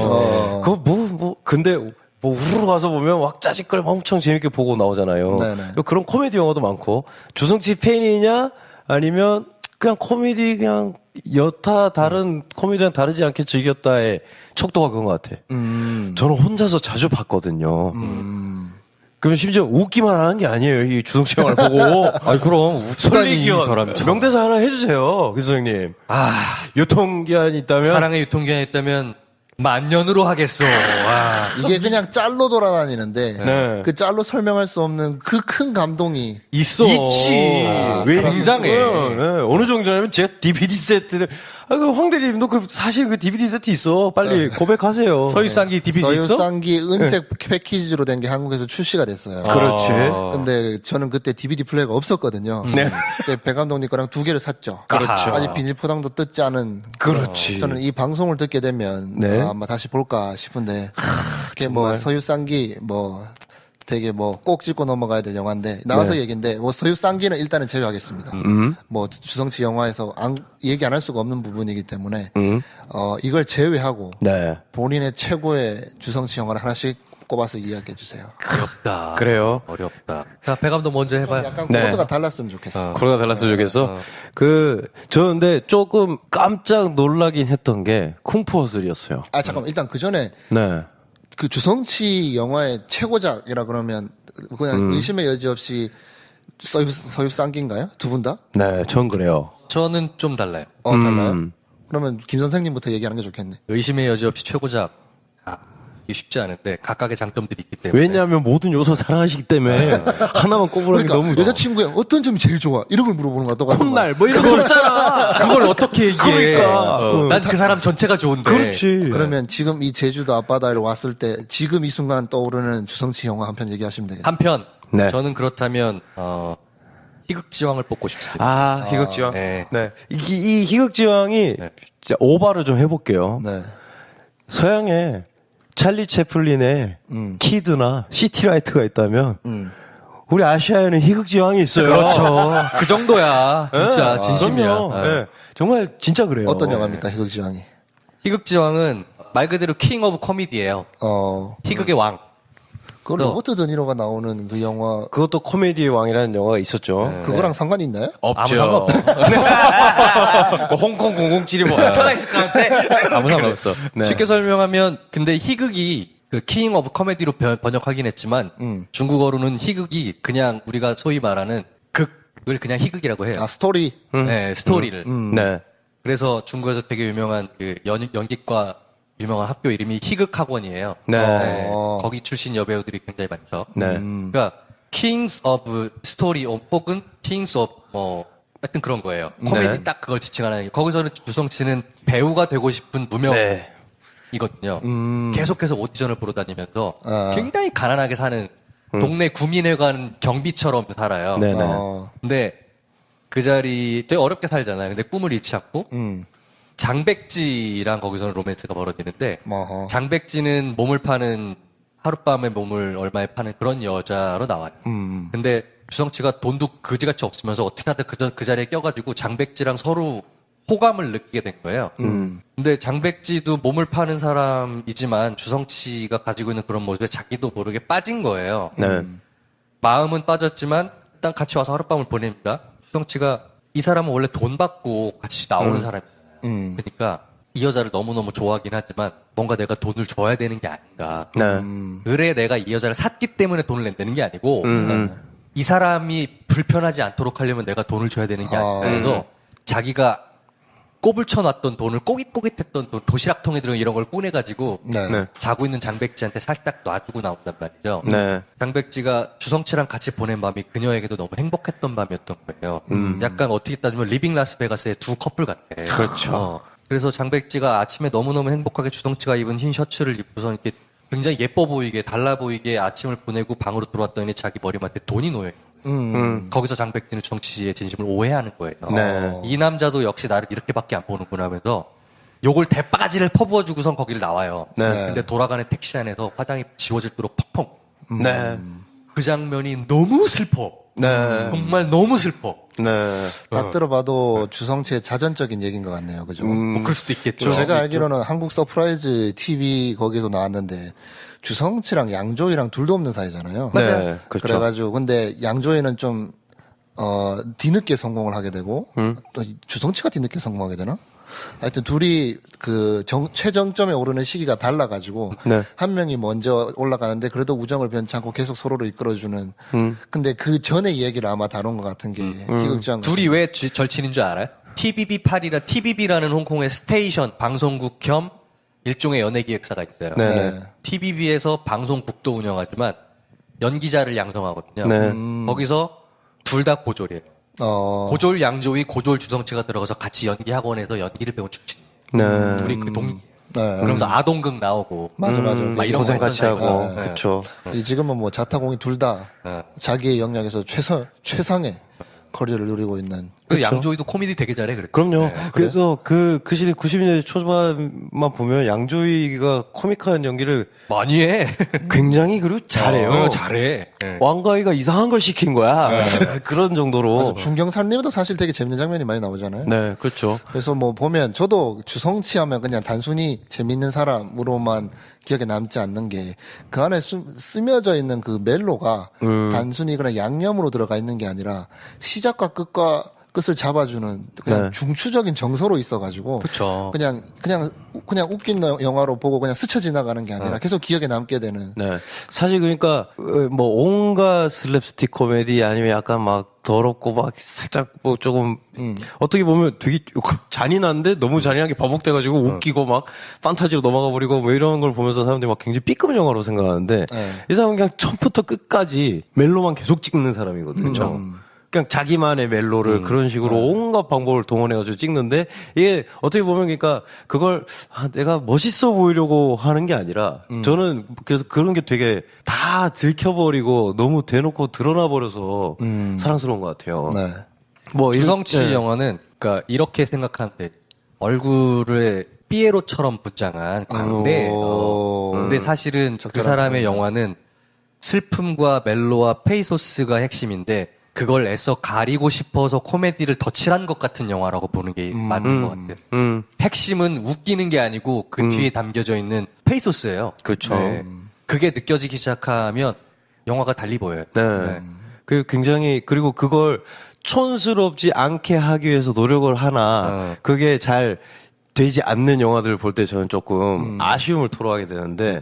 그거 근데 뭐 우르르 가서 보면 왁자지껄 엄청 재밌게 보고 나오잖아요. 네네. 그런 코미디 영화도 많고 주성치 팬이냐 아니면 그냥 코미디 그냥 여타 다른 코미디랑 다르지 않게 즐겼다의 척도가 그런 것 같아. 저는 혼자서 자주 봤거든요. 그럼 심지어 웃기만 하는 게 아니에요. 이 주성치 영화를 보고. 아니, 그럼, 설리기원 사람이. 명대사 하나 해주세요, 김 선생님. 유통기한이 있다면 사랑의 유통기한이 있다면, 만년으로 하겠어. 와. 이게 그냥 짤로 돌아다니는데 네. 그 짤로 설명할 수 없는 그 큰 감동이 있어. 있지. 왜 굉장해. 네. 어느 정도냐면 제가 DVD 세트를 그 황대리님도 사실 그 DVD 세트 있어. 빨리 고백하세요. 서유쌍기 DVD 있어? 서유쌍기 은색 패키지로 된 게 한국에서 출시가 됐어요. 그렇지. 근데 저는 그때 DVD 플레이가 없었거든요. 네. 그때 배 감독님 거랑 두 개를 샀죠. 그렇죠. 아직 비닐 포장도 뜯지 않은. 그렇지. 저는 이 방송을 듣게 되면 네. 아마 다시 볼까 싶은데 그게 뭐 서유쌍기 뭐 되게 뭐 꼭 짚고 넘어가야 될 영화인데 나와서 네. 얘기인데 뭐 서유쌍기는 일단은 제외하겠습니다. 뭐 주성치 영화에서 얘기 안 할 수가 없는 부분이기 때문에 이걸 제외하고 네. 본인의 최고의 주성치 영화를 하나씩 꼽아서 이야기해 주세요. 어렵다. 그래요. 어렵다. 자, 배 감독 먼저 해봐요. 약간 네. 코드가 달랐으면 좋겠어. 코로나 달랐으면 좋겠어. 저 근데 조금 깜짝 놀라긴 했던 게 쿵푸어슬이었어요. 아 잠깐만 일단 그 전에 네. 그 주성치 영화의 최고작이라 그러면 그냥 의심의 여지 없이 서유쌍기인가요? 두 분 다? 네, 전 그래요. 저는 좀 달라요. 달라요? 그러면 김 선생님부터 얘기하는 게 좋겠네. 의심의 여지 없이 최고작. 이게 쉽지 않은데, 각각의 장점들이 있기 때문에. 왜냐하면 모든 요소 사랑하시기 때문에 하나만 꼽으라는 게 그러니까 너무 여자친구의 어떤 점이 제일 좋아? 이런 걸 물어보는 거야. 너가 콧날 뭐 이런 거 없잖아. 그걸 어떻게 얘기해? 그러니까. 난 그 사람 전체가 좋은데. 그렇지. 그러면 지금 이 제주도 앞바다를 왔을 때 지금 이 순간 떠오르는 주성치 영화 한 편 얘기하시면 되겠네요. 한편, 네. 저는 그렇다면, 희극지왕을 뽑고 싶습니다. 아, 희극지왕. 네. 네. 이 희극지왕이 진짜 오바를 좀 해볼게요. 네. 서양에 찰리 채플린의 키드나 시티라이트가 있다면 우리 아시아에는 희극지왕이 있어요. 그렇죠. 그 정도야. 진짜, 진심이야. 그럼요. 네. 정말 진짜 그래요. 어떤 영화입니까, 희극지왕이? 희극지왕은 말 그대로 킹 오브 코미디예요. 희극의 왕. 그 로버트 드니로가 나오는 그 영화 그것도 코미디의 왕이라는 영화가 있었죠. 네. 그거랑 상관이 있나요? 아무 상관없어. 뭐 홍콩 007이 뭐 어쩌다 있을 것 같아? 아무 상관없어. 네. 쉽게 설명하면 근데 희극이 그 킹 오브 코미디로 번역하긴 했지만 중국어로는 희극이 그냥 우리가 소위 말하는 극을 그냥 희극이라고 해요. 아 스토리. 네, 스토리를. 네. 그래서 중국에서 되게 유명한 그 연기과 유명한 학교 이름이 희극학원이에요. 네. 거기 출신 여배우들이 굉장히 많죠. 네. 그러니까 Kings of Story 혹은 Kings of 뭐 하여튼 그런 거예요. 코미디 네. 딱 그걸 지칭하는 거기서는 주성치는 배우가 되고 싶은 무명이거든요. 네. 계속해서 오디션을 보러 다니면서 아. 굉장히 가난하게 사는 동네 구민회관 경비처럼 살아요. 네네. 근데 그 자리 되게 어렵게 살잖아요. 근데 꿈을 잃지 않고 장백지랑 거기서는 로맨스가 벌어지는데 어허. 장백지는 몸을 파는 하룻밤에 몸을 얼마에 파는 그런 여자로 나와요. 근데 주성치가 돈도 그지같이 없으면서 어떻게 하다 그 자리에 껴가지고 장백지랑 서로 호감을 느끼게 된 거예요. 근데 장백지도 몸을 파는 사람이지만 주성치가 가지고 있는 그런 모습에 자기도 모르게 빠진 거예요. 네. 마음은 빠졌지만 일단 같이 와서 하룻밤을 보냅니다. 주성치가 이 사람은 원래 돈 받고 같이 나오는 사람이잖아요. 그러니까 이 여자를 너무너무 좋아하긴 하지만 뭔가 내가 돈을 줘야 되는 게 아닌가. 네. 그래 내가 이 여자를 샀기 때문에 돈을 낸다는 게 아니고 이 사람이 불편하지 않도록 하려면 내가 돈을 줘야 되는 게 아닌가. 그래서 자기가 꼽을 쳐놨던 돈을 꼬깃꼬깃했던 돈, 도시락통에 들어간 이런 걸 꺼내가지고 네. 네. 자고 있는 장백지한테 살짝 놔주고 나온단 말이죠. 네. 장백지가 주성치랑 같이 보낸 밤이 그녀에게도 너무 행복했던 밤이었던 거예요. 약간 어떻게 따지면 리빙 라스베가스의 두 커플 같아. 그렇죠. 그래서 장백지가 아침에 너무너무 행복하게 주성치가 입은 흰 셔츠를 입고서 이렇게 굉장히 예뻐 보이게 달라 보이게 아침을 보내고 방으로 들어왔더니 자기 머리맡에 돈이 놓여 있는 거기서 장백지는 주성치의 진심을 오해하는 거예요. 네. 이 남자도 역시 나를 이렇게밖에 안 보는구나 하면서 요걸 대바가지를 퍼부어주고선 거기를 나와요. 네. 근데 돌아가는 택시 안에서 화장이 지워질도록 펑펑. 네. 그 장면이 너무 슬퍼. 네. 정말 너무 슬퍼. 네. 딱 들어봐도 주성치의 자전적인 얘기인 것 같네요. 그죠? 뭐 그럴 수도 있겠죠. 제가 알기로는 한국 서프라이즈 TV 거기서 나왔는데 주성치랑 양조위랑 둘도 없는 사이잖아요. 네. 그렇죠. 그래가지고 근데 양조위는 좀 뒤늦게 성공을 하게 되고 또 주성치가 뒤늦게 성공하게 되나? 하여튼 둘이 그 최정점에 오르는 시기가 달라가지고 네. 한 명이 먼저 올라가는데 그래도 우정을 변치 않고 계속 서로를 이끌어주는. 근데 그 전의 얘기를 아마 다룬 것 같은 게 희극장. 둘이 왜 절친인 줄 알아요? TVB8이라 TVB라는 홍콩의 스테이션 방송국 겸 일종의 연예기획사가 있어요. 네. TVB에서 방송국도 운영하지만 연기자를 양성하거든요. 네. 거기서 둘 다 고졸이에요. 고졸 양조위, 고졸 주성치가 들어가서 같이 연기 학원에서 연기를 배운 출신. 네. 둘이 그 네. 그러면서 아동극 나오고. 맞아. 막 이런 고생 거 같이 했던 하고. 사이가. 네. 그쵸. 지금은 뭐 자타공이 둘 다 네. 자기의 영역에서 최상의 커리어를 누리고 있는. 그 양조위도 코미디 되게 잘해, 그래. 그럼요. 그래서 그 시대 90년대 초반만 보면 양조위가 코믹한 연기를 많이 해. 굉장히 그리고 잘해요. 잘해. 네. 왕가위가 이상한 걸 시킨 거야. 그런 정도로. 중경사님도 사실 되게 재밌는 장면이 많이 나오잖아요. 네, 그렇죠. 그래서 뭐 보면 저도 주성치 하면 그냥 단순히 재밌는 사람으로만 기억에 남지 않는 게 그 안에 스며져 있는 그 멜로가 단순히 그냥 양념으로 들어가 있는 게 아니라 시작과 끝을 잡아주는 그냥 네. 중추적인 정서로 있어가지고 그쵸. 그냥 웃긴 영화로 보고 그냥 스쳐 지나가는 게 아니라 계속 기억에 남게 되는. 네. 사실 그러니까 뭐 온갖 슬랩스틱 코미디 아니면 약간 막 더럽고 막 살짝 뭐 조금 어떻게 보면 되게 잔인한데 너무 잔인하게 반복돼가지고 웃기고 막 판타지로 넘어가 버리고 뭐 이런 걸 보면서 사람들이 막 굉장히 B급 영화로 생각하는데 네. 이 사람은 그냥 처음부터 끝까지 멜로만 계속 찍는 사람이거든요. 그냥 자기만의 멜로를 그런 식으로 온갖 방법을 동원해가지고 찍는데 이게 어떻게 보면 그러니까 그걸 내가 멋있어 보이려고 하는 게 아니라 저는 그래서 그런 게 되게 다 들켜버리고 너무 대놓고 드러나버려서 사랑스러운 것 같아요. 네. 뭐 주성치 네. 영화는 그러니까 이렇게 생각하면 돼. 얼굴을 삐에로처럼 분장한 광대예요. 근데 사실은 그 사람의 영화는 슬픔과 멜로와 페이소스가 핵심인데 그걸 애써 가리고 싶어서 코미디를 덧칠한 것 같은 영화라고 보는 게 맞는 것 같아요. 핵심은 웃기는 게 아니고 그 뒤에 담겨져 있는 페이소스예요. 그렇죠. 네. 그게 느껴지기 시작하면 영화가 달리 보여요. 네. 그 굉장히 그리고 그걸 촌스럽지 않게 하기 위해서 노력을 하나 그게 잘 되지 않는 영화들을 볼 때 저는 조금 아쉬움을 토로하게 되는데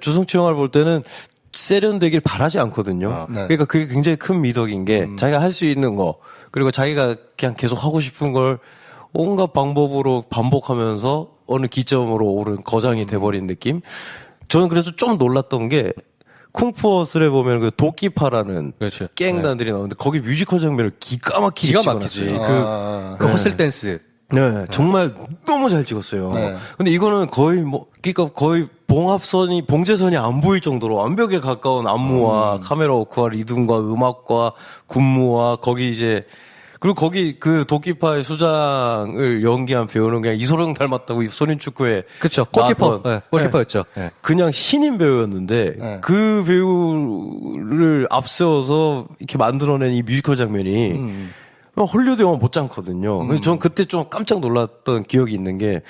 주성치 영화를 볼 때는 세련되길 바라지 않거든요. 그러니까 그게 굉장히 큰 미덕인 게 자기가 할 수 있는 거 그리고 자기가 그냥 계속 하고 싶은 걸 온갖 방법으로 반복하면서 어느 기점으로 오른 거장이 돼버린 느낌. 저는 그래서 좀 놀랐던 게 쿵푸어슬에 보면 그 도끼파라는 그렇죠. 갱단들이 나오는데 거기 뮤지컬 장면을 기가 막히게 막히지. 찍어놨어요. 그 허슬 댄스. 네, 정말 너무 잘 찍었어요. 네. 근데 이거는 거의 그러니까 거의 봉제선이 안 보일 정도로 완벽에 가까운 안무와 카메라 워크와 리듬과 음악과 군무와 거기 이제 그리고 거기 그 도끼파의 수장을 연기한 배우는 그냥 이소룡 닮았다고 소년축구에 그쵸. 골키퍼. 네, 골키퍼였죠. 네. 그냥 신인 배우였는데 네. 그 배우를 앞세워서 이렇게 만들어낸 이 뮤지컬 장면이 헐리우드 영화 못지않거든요. 그래서 전 그때 좀 깜짝 놀랐던 기억이 있는 게,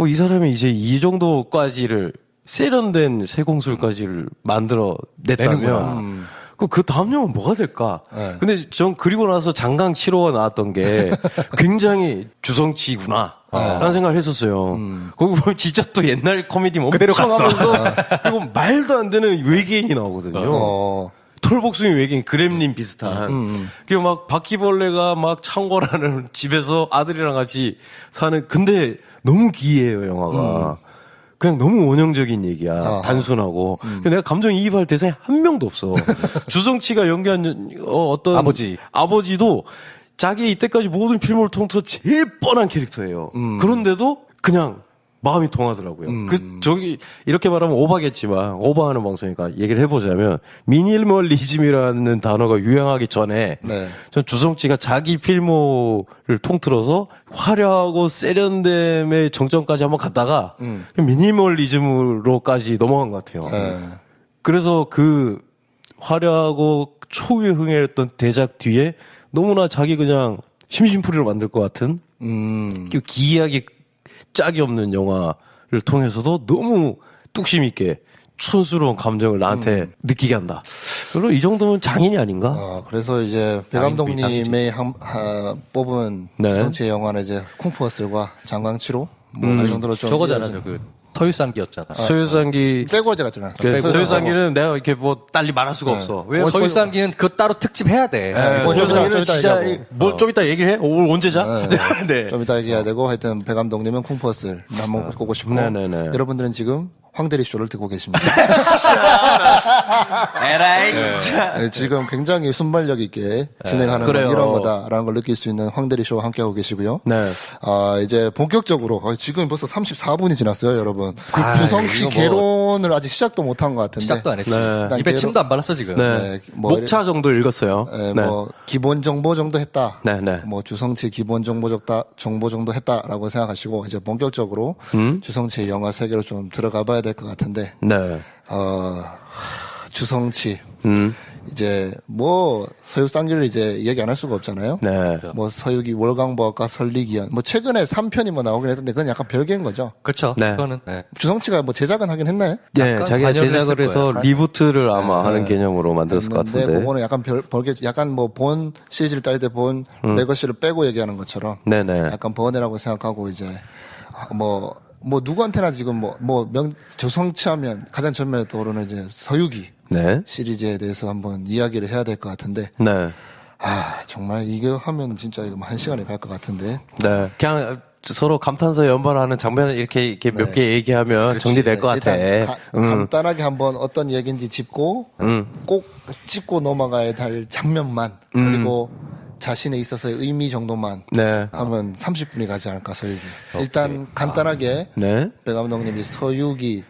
이 사람이 이제 이 정도까지를, 세련된 세공술까지를 만들어 냈다면, 그 다음 영화는 뭐가 될까? 네. 근데 전 그리고 나서 장강 7호가 나왔던 게 굉장히 주성치구나. 라는 생각을 했었어요. 거기 보면 진짜 또 옛날 코미디 그대로 엄청 갔어. 하면서, 그리고 말도 안 되는 외계인이 나오거든요. 털복숭이 외계인 그렘린 비슷한. 그리고 막 바퀴벌레가 막 창궐하는 집에서 아들이랑 같이 사는. 근데 너무 기이해요 영화가. 그냥 너무 원형적인 얘기야. 단순하고. 내가 감정이입할 대상이 한 명도 없어. 주성치가 연기한 어떤 아버지도 자기 이때까지 모든 필모를 통틀어 제일 뻔한 캐릭터예요. 그런데도 그냥 마음이 통하더라고요. 이렇게 말하면 오바겠지만, 오바하는 방송이니까 얘기를 해보자면, 미니멀리즘이라는 단어가 유행하기 전에, 전 주성치가 자기 필모를 통틀어서 화려하고 세련됨의 정점까지 한번 갔다가, 미니멀리즘으로까지 넘어간 것 같아요. 그래서 그 화려하고 초유흥했던 대작 뒤에 너무나 자기 그냥 심심풀이로 만들 것 같은, 기이하게 짝이 없는 영화를 통해서도 너무 뚝심 있게 촌스러운 감정을 나한테 느끼게 한다. 물론 이 정도면 장인이 아닌가? 그래서 이제 배 감독님의 뽑은 주성치 영화는 이제 쿵푸어슬과 장강치로 이 정도로 좀 저거잖아요. 그 서유상기였잖아. 서유상기 빼고 제갔잖아. 서유상기는 내가 이렇게 뭐 딸리 말할 수가 없어. 왜 서유상기는 그거 따로 특집 해야 돼. 서유상기는 진짜 뭐 좀 이따 얘기를 해. 오늘 언제 자? 네. 좀 이따 얘기해야 되고 하여튼 배 감독님은 쿵푸어슬 한번 보고 싶고 여러분들은 지금 황대리 쇼를 듣고 계십니다. 에라이. 지금 굉장히 순발력 있게 진행하는 건 이런 거다라는 걸 느낄 수 있는 황대리 쇼와 함께하고 계시고요. 이제 본격적으로 지금 벌써 34분이 지났어요, 여러분. 주성치 개론을 아직 시작도 못한 것 같은데. 시작도 안 했어. 입에 침도 안 발랐어 지금. 목차 정도 읽었어요. 뭐 기본 정보 정도 했다. 뭐 주성치 기본 정보 정도 했다라고 생각하시고 이제 본격적으로 주성치 영화 세계로 좀 들어가봐야 될 것 같은데. 주성치. 이제 뭐 서유상기를 이제 얘기 안 할 수가 없잖아요. 뭐 서유기 월광보아과 설리기연 뭐 최근에 3편이 뭐 나오긴 했는데 그건 약간 별개인 거죠. 그렇죠. 그거는 주성치가 뭐 제작은 하긴 했나요? 자기가 제작을 해서 리부트를 아마 하는 개념으로 만들었을 것 같은데. 그거는 약간 별개 약간 뭐 본 시리즈를 딸 때 본 레거시를 빼고 얘기하는 것처럼 약간 번외라고 생각하고 이제 뭐 누구한테나 지금 주성치 하면 가장 전면에 떠오르는 이제 서유기 시리즈에 대해서 한번 이야기를 해야 될 것 같은데. 정말 이거 하면 진짜 이거 한 시간이 갈 것 같은데. 그냥 서로 감탄사 연발하는 장면을 이렇게 몇 개 얘기하면 정리될 것 같아. 간단하게 한번 어떤 얘기인지 짚고 꼭 짚고 넘어가야 할 장면만 그리고 자신에 있어서의 의미 정도만 하면 30분이 가지 않을까 서유기. 일단 간단하게 배 감독님이 서유기,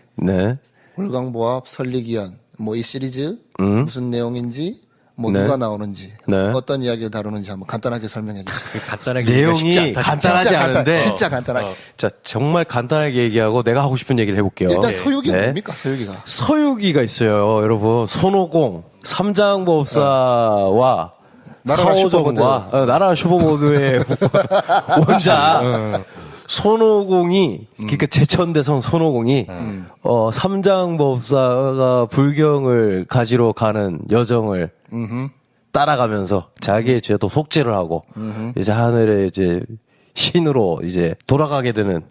월광보합, 설리기연 뭐 이 시리즈 무슨 내용인지 뭐 누가 나오는지 어떤 이야기를 다루는지 한번 간단하게 설명해 주세요. 간단하게 내용이 간단하지 않은데 진짜 간단하게. 자 정말 간단하게 얘기하고 내가 하고 싶은 얘기를 해볼게요. 일단 서유기가 뭡니까 서유기가? 서유기가 있어요, 여러분. 손오공 삼장법사와 나라라 사오정과 나라라 슈퍼보드의 원작 손오공이 그러니까 제천대성 손오공이 삼장법사가 불경을 가지러 가는 여정을 따라가면서 자기의 죄도 속죄를 하고 이제 하늘에 이제 신으로 이제 돌아가게 되는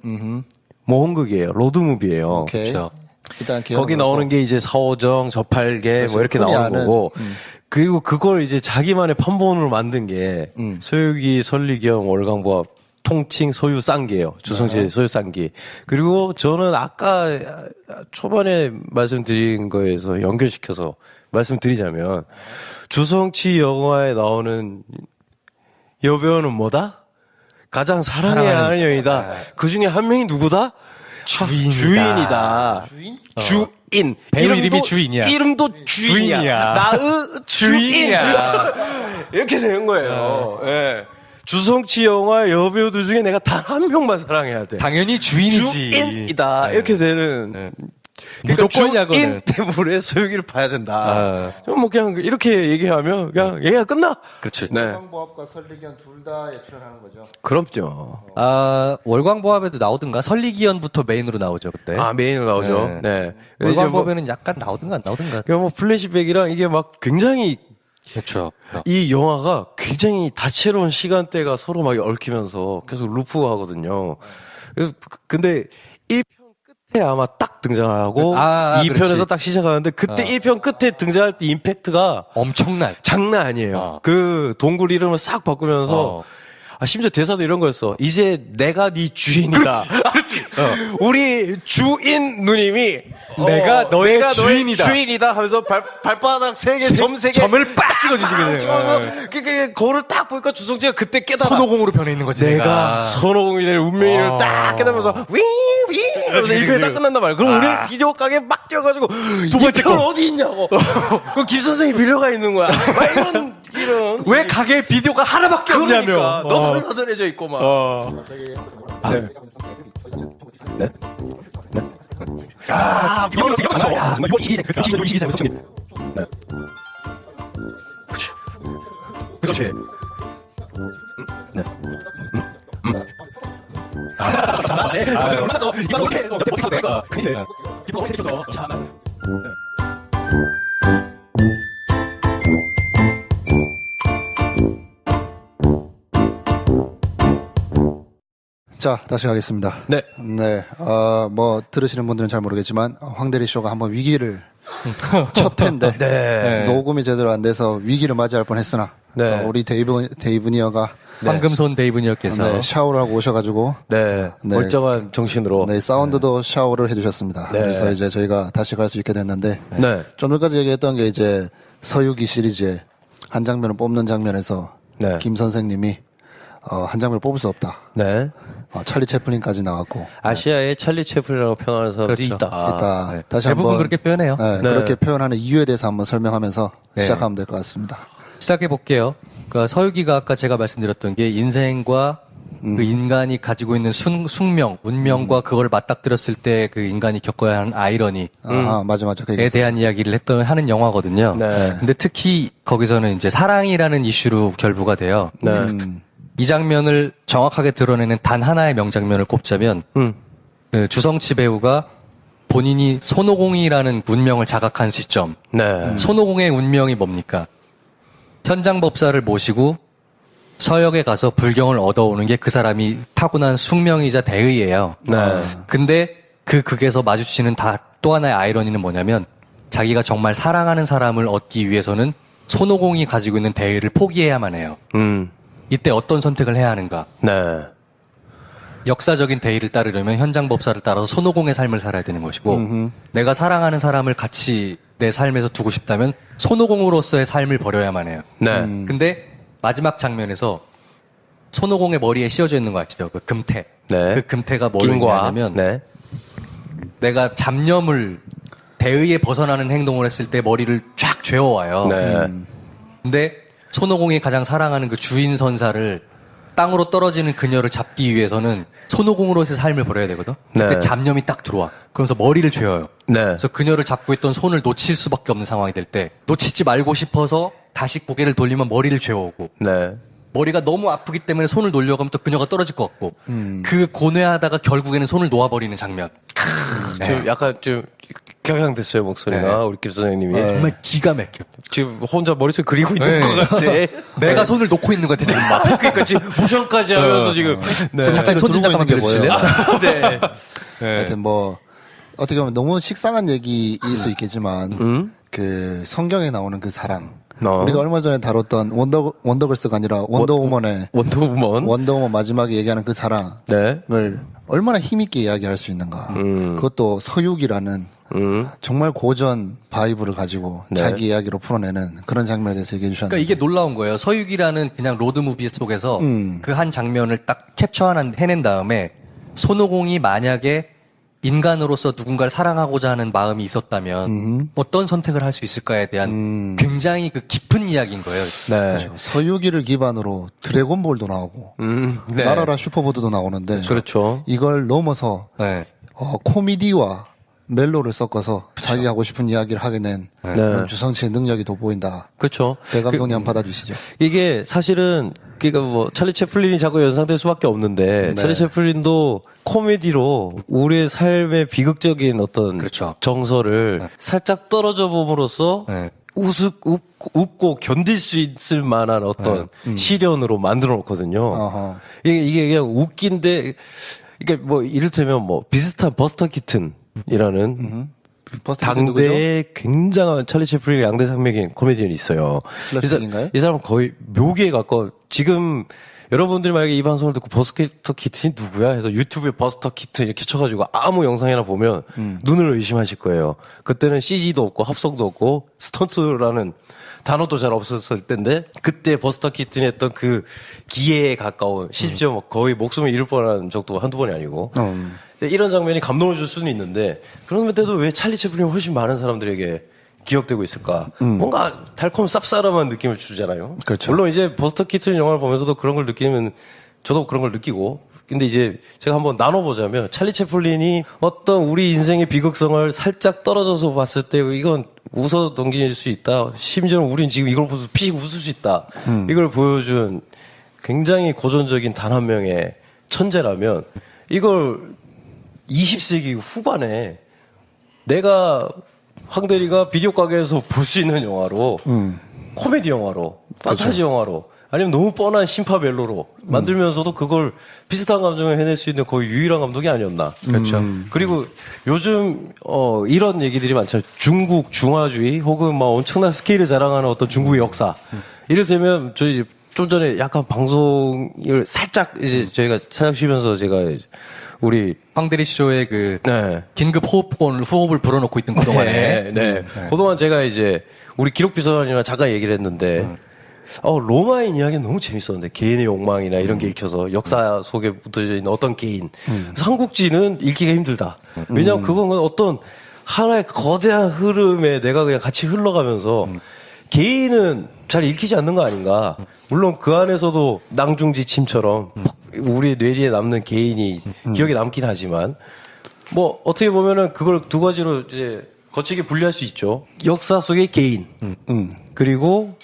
모험극이에요. 로드무비예요. 오케이. 그렇죠. 일단 거기 나오는 게 이제 사오정, 저팔계 뭐 이렇게 흔히 나오는 아는, 거고 그리고 그걸 이제 자기만의 판본으로 만든 게 소유기, 설리경, 월광보합, 통칭 소유 쌍기예요. 주성치 소유 쌍기. 그리고 저는 아까 초반에 말씀드린 거에서 연결시켜서 말씀드리자면 주성치 영화에 나오는 여배우는 뭐다? 가장 사랑해야 하는 여인이다. 그 중에 한 명이 누구다? 주인이다. 주인. 배우 이름이 주인이야. 이름도 주인이야. 나의 주인이야. 이렇게 되는 거예요. 예. 주성치 영화 여배우들 중에 내가 단 한 명만 사랑해야 돼. 당연히 주인이지. 주인이다. 네. 이렇게 되는. 네. 그러니까 무조건이야, 주인 그거는. 때문에 소유기를 봐야 된다. 좀 뭐 그냥 이렇게 얘기하면 그냥 얘기가 끝나. 그렇지. 네. 월광보합과 설리견 둘 다 출연하는 거죠. 그럼요. 월광보합에도 나오든가 설리기연부터 메인으로 나오죠 그때. 메인으로 나오죠. 네. 네. 월광보합에는 약간 나오든가 안 나오든가. 그러니까 뭐 플래시백이랑 이게 막 굉장히 그렇죠. 이 영화가 굉장히 다채로운 시간대가 서로 막 얽히면서 계속 루프가 하거든요. 그래서 근데 1편 끝에 아마 딱 등장하고 2편에서 그렇지. 딱 시작하는데 그때 1편 끝에 등장할 때 임팩트가 엄청난. 장난 아니에요. 그 동굴 이름을 싹 바꾸면서 심지어 대사도 이런 거였어. 이제 내가 네 주인이다. 그렇지. 우리 주인 누님이 내가 너의 주인이다. 주인이다 하면서 발바닥 3개, 점 3개. 점을 빡 찍어주지 그냥. 찍어서 거를 딱 보니까 주성치가 그때 깨달아. 손오공으로 변해 있는 거지. 내가 손오공이 될 운명을 딱 깨달으면서 윙윙 그래서 1편이 딱 끝난단 말이야. 그럼 우리 비디오 가게 막 뛰어가지고 두 번째 편 어디 있냐고. 그럼 김 선생이 빌려가 있는 거야. 막 이런 왜 가게에 비디오가 하나밖에 없냐며. 그러니까 너덜너덜해져 있고 막. 네. 비디오 되게 많죠. 정말 22세 성님. 네. 그렇지. 네. 맞아. 이거 어떻게 내가 그래. 기뻐 어떻게 해서 참. 자, 다시 가겠습니다. 네. 네, 뭐, 들으시는 분들은 잘 모르겠지만, 황대리 쇼가 한번 위기를 첫 텐데, 네. 녹음이 제대로 안 돼서 위기를 맞이할 뻔 했으나, 네. 우리 데이브니어가 황금손 데이브니어께서 네, 샤워를 하고 오셔가지고, 네. 네. 멀쩡한 정신으로. 네, 사운드도 샤워를 해주셨습니다. 네. 그래서 이제 저희가 다시 갈 수 있게 됐는데, 네. 좀 전까지 얘기했던 게 이제 서유기 시리즈의 한 장면을 뽑는 장면에서, 네. 김 선생님이, 한 장면을 뽑을 수 없다. 네. 찰리 채플린까지 나왔고, 아시아의 찰리 채플린이라고 표현하는 사람들이 그렇죠. 있다. 있다. 네. 다시 대부분 한번 그렇게 표현해요. 네, 네. 그렇게 표현하는 이유에 대해서 한번 설명하면서 네. 시작하면 될 것 같습니다. 시작해 볼게요. 그러니까 서유기가 아까 제가 말씀드렸던 게 인생과 그 인간이 가지고 있는 숙명, 운명과 그걸 맞닥뜨렸을 때 그 인간이 겪어야 하는 아이러니에 맞아. 그 얘기 대한 이야기를 하는 영화거든요. 네. 근데 특히 거기서는 이제 사랑이라는 이슈로 결부가 돼요. 네. 이 장면을 정확하게 드러내는 단 하나의 명장면을 꼽자면 그 주성치 배우가 본인이 손오공이라는 운명을 자각한 시점. 네. 손오공의 운명이 뭡니까? 현장 법사를 모시고 서역에 가서 불경을 얻어오는 게 그 사람이 타고난 숙명이자 대의예요. 네. 근데 그 극에서 마주치는 또 하나의 아이러니는 뭐냐면 자기가 정말 사랑하는 사람을 얻기 위해서는 손오공이 가지고 있는 대의를 포기해야만 해요. 이때 어떤 선택을 해야 하는가? 네. 역사적인 대의를 따르려면 현장 법사를 따라서 손오공의 삶을 살아야 되는 것이고 내가 사랑하는 사람을 같이 내 삶에서 두고 싶다면 손오공으로서의 삶을 버려야만 해요. 네. 근데 마지막 장면에서 손오공의 머리에 씌워져 있는 거 아시죠? 그 금태. 네. 그 금태가 뭘 긴과. 의미하냐면 네. 내가 잡념을 대의에 벗어나는 행동을 했을 때 머리를 쫙 죄어와요. 네. 근데 손오공이 가장 사랑하는 그 주인 선사를 땅으로 떨어지는 그녀를 잡기 위해서는 손오공으로서의 삶을 버려야 되거든. 그때 네. 잡념이 딱 들어와. 그러면서 머리를 죄어요. 네. 그래서 그녀를 잡고 있던 손을 놓칠 수밖에 없는 상황이 될 때 놓치지 말고 싶어서 다시 고개를 돌리면 머리를 죄어오고 네. 머리가 너무 아프기 때문에 손을 놓으려고 하면 또 그녀가 떨어질 것 같고 그 고뇌하다가 결국에는 손을 놓아버리는 장면. 좀 약간 좀 경향됐어요 목소리가 네. 우리 김 선생님이 정말 기가 막혀. 지금 혼자 머릿속에 그리고 있는 것 같아. 내가 손을 놓고 있는 것 같아 지금 막. 그러니까 지금 모션까지 하면서 지금 네. 작가님 손짓 들고 잠깐만 있는 게 빌려주실래요? 네. 하여튼 뭐 어떻게 보면 너무 식상한 얘기일 수 있겠지만 그 성경에 나오는 그 사랑 우리가 얼마 전에 다뤘던 원더걸스가 아니라 원더우먼의 원더우먼 마지막에 얘기하는 그 사랑을 네. 얼마나 힘있게 이야기할 수 있는가. 그것도 서육이라는 정말 고전 바이브를 가지고 네. 자기 이야기로 풀어내는 그런 장면에 대해서 얘기해 주셨는데. 그러니까 이게 놀라운 거예요. 서유기라는 그냥 로드무비 속에서 그 한 장면을 딱 해낸 다음에 손오공이 만약에 인간으로서 누군가를 사랑하고자 하는 마음이 있었다면 어떤 선택을 할 수 있을까에 대한 굉장히 그 깊은 이야기인 거예요. 네. 그렇죠. 서유기를 기반으로 드래곤볼도 나오고 네. 나라라 슈퍼보드도 나오는데 그렇죠. 이걸 넘어서 네. 코미디와 멜로를 섞어서 자기 하고 싶은 이야기를 하게 낸 그런 주성치의 능력이 돋보인다. 그렇죠. 배 감독님 한번 받아주시죠. 이게 사실은 그러니까 뭐 찰리 채플린이 자꾸 연상될 수밖에 없는데 네. 찰리 채플린도 코미디로 우리의 삶의 비극적인 어떤 그렇죠. 정서를 살짝 떨어져 봄으로써 네. 웃고 견딜 수 있을 만한 어떤 시련으로 만들어 놓거든요. 어허. 이게 그냥 웃긴데 이게 뭐 이를테면 뭐 비슷한 버스터 키튼이라는 당대의 굉장한 찰리 채플린의 양대산맥인 코미디언이 있어요. 슬랩스틱인가요? 이 사람은 거의 묘기에 가까운 지금 여러분들이 만약에 이 방송을 듣고 버스터 키튼이 누구야 해서 유튜브에 버스터 키튼 이렇게 쳐가지고 아무 영상이나 보면 눈을 의심하실 거예요. 그때는 CG도 없고 합성도 없고 스턴트라는 단어도 잘 없었을 때인데 그때 버스터 키튼이 했던 그 기회에 가까운 심지어 뭐 거의 목숨을 잃을 뻔한 적도 한두 번이 아니고 이런 장면이 감동을 줄 수는 있는데 그런데도 왜 찰리 채플린이 훨씬 많은 사람들에게 기억되고 있을까? 뭔가 달콤 쌉싸름한 느낌을 주잖아요. 그렇죠. 물론 이제 버스터 키튼 영화를 보면서도 그런 걸 느끼면 저도 그런 걸 느끼고 근데 이제 제가 한번 나눠보자면 찰리 채플린이 어떤 우리 인생의 비극성을 살짝 떨어져서 봤을 때 이건 웃어 넘길 수 있다. 심지어 우린 지금 이걸 보면서 피식 웃을 수 있다. 이걸 보여준 굉장히 고전적인 단 한 명의 천재라면 이걸 20세기 후반에 내가 황대리가 비디오 가게에서 볼 수 있는 영화로 코미디 영화로 판타지 영화로 아니면 너무 뻔한 심파멜로로 만들면서도 그걸 비슷한 감정을 해낼 수 있는 거의 유일한 감독이 아니었나. 그렇죠. 그리고 요즘 이런 얘기들이 많잖아요. 중국 중화주의 혹은 막 엄청난 스케일을 자랑하는 어떤 중국의 역사. 이를테면 저희 좀 전에 약간 방송을 살짝 이제 저희가 살짝 쉬면서 제가 우리 황대리 쇼의 그 네. 긴급 호흡을 불어넣고 있던 그동안에 그동안 제가 이제 우리 기록비서관이랑 잠깐 얘기를 했는데 로마인 이야기는 너무 재밌었는데 개인의 욕망이나 이런 게 읽혀서 역사 속에 묻어져 있는 어떤 개인 삼국지는 읽기가 힘들다. 왜냐하면 그건 어떤 하나의 거대한 흐름에 내가 그냥 같이 흘러가면서 개인은 잘 읽히지 않는 거 아닌가. 물론 그 안에서도 낭중지침처럼 우리 뇌리에 남는 개인이 기억에 남긴 하지만 뭐 어떻게 보면은 그걸 두 가지로 이제 거치게 분리할 수 있죠. 역사 속의 개인 그리고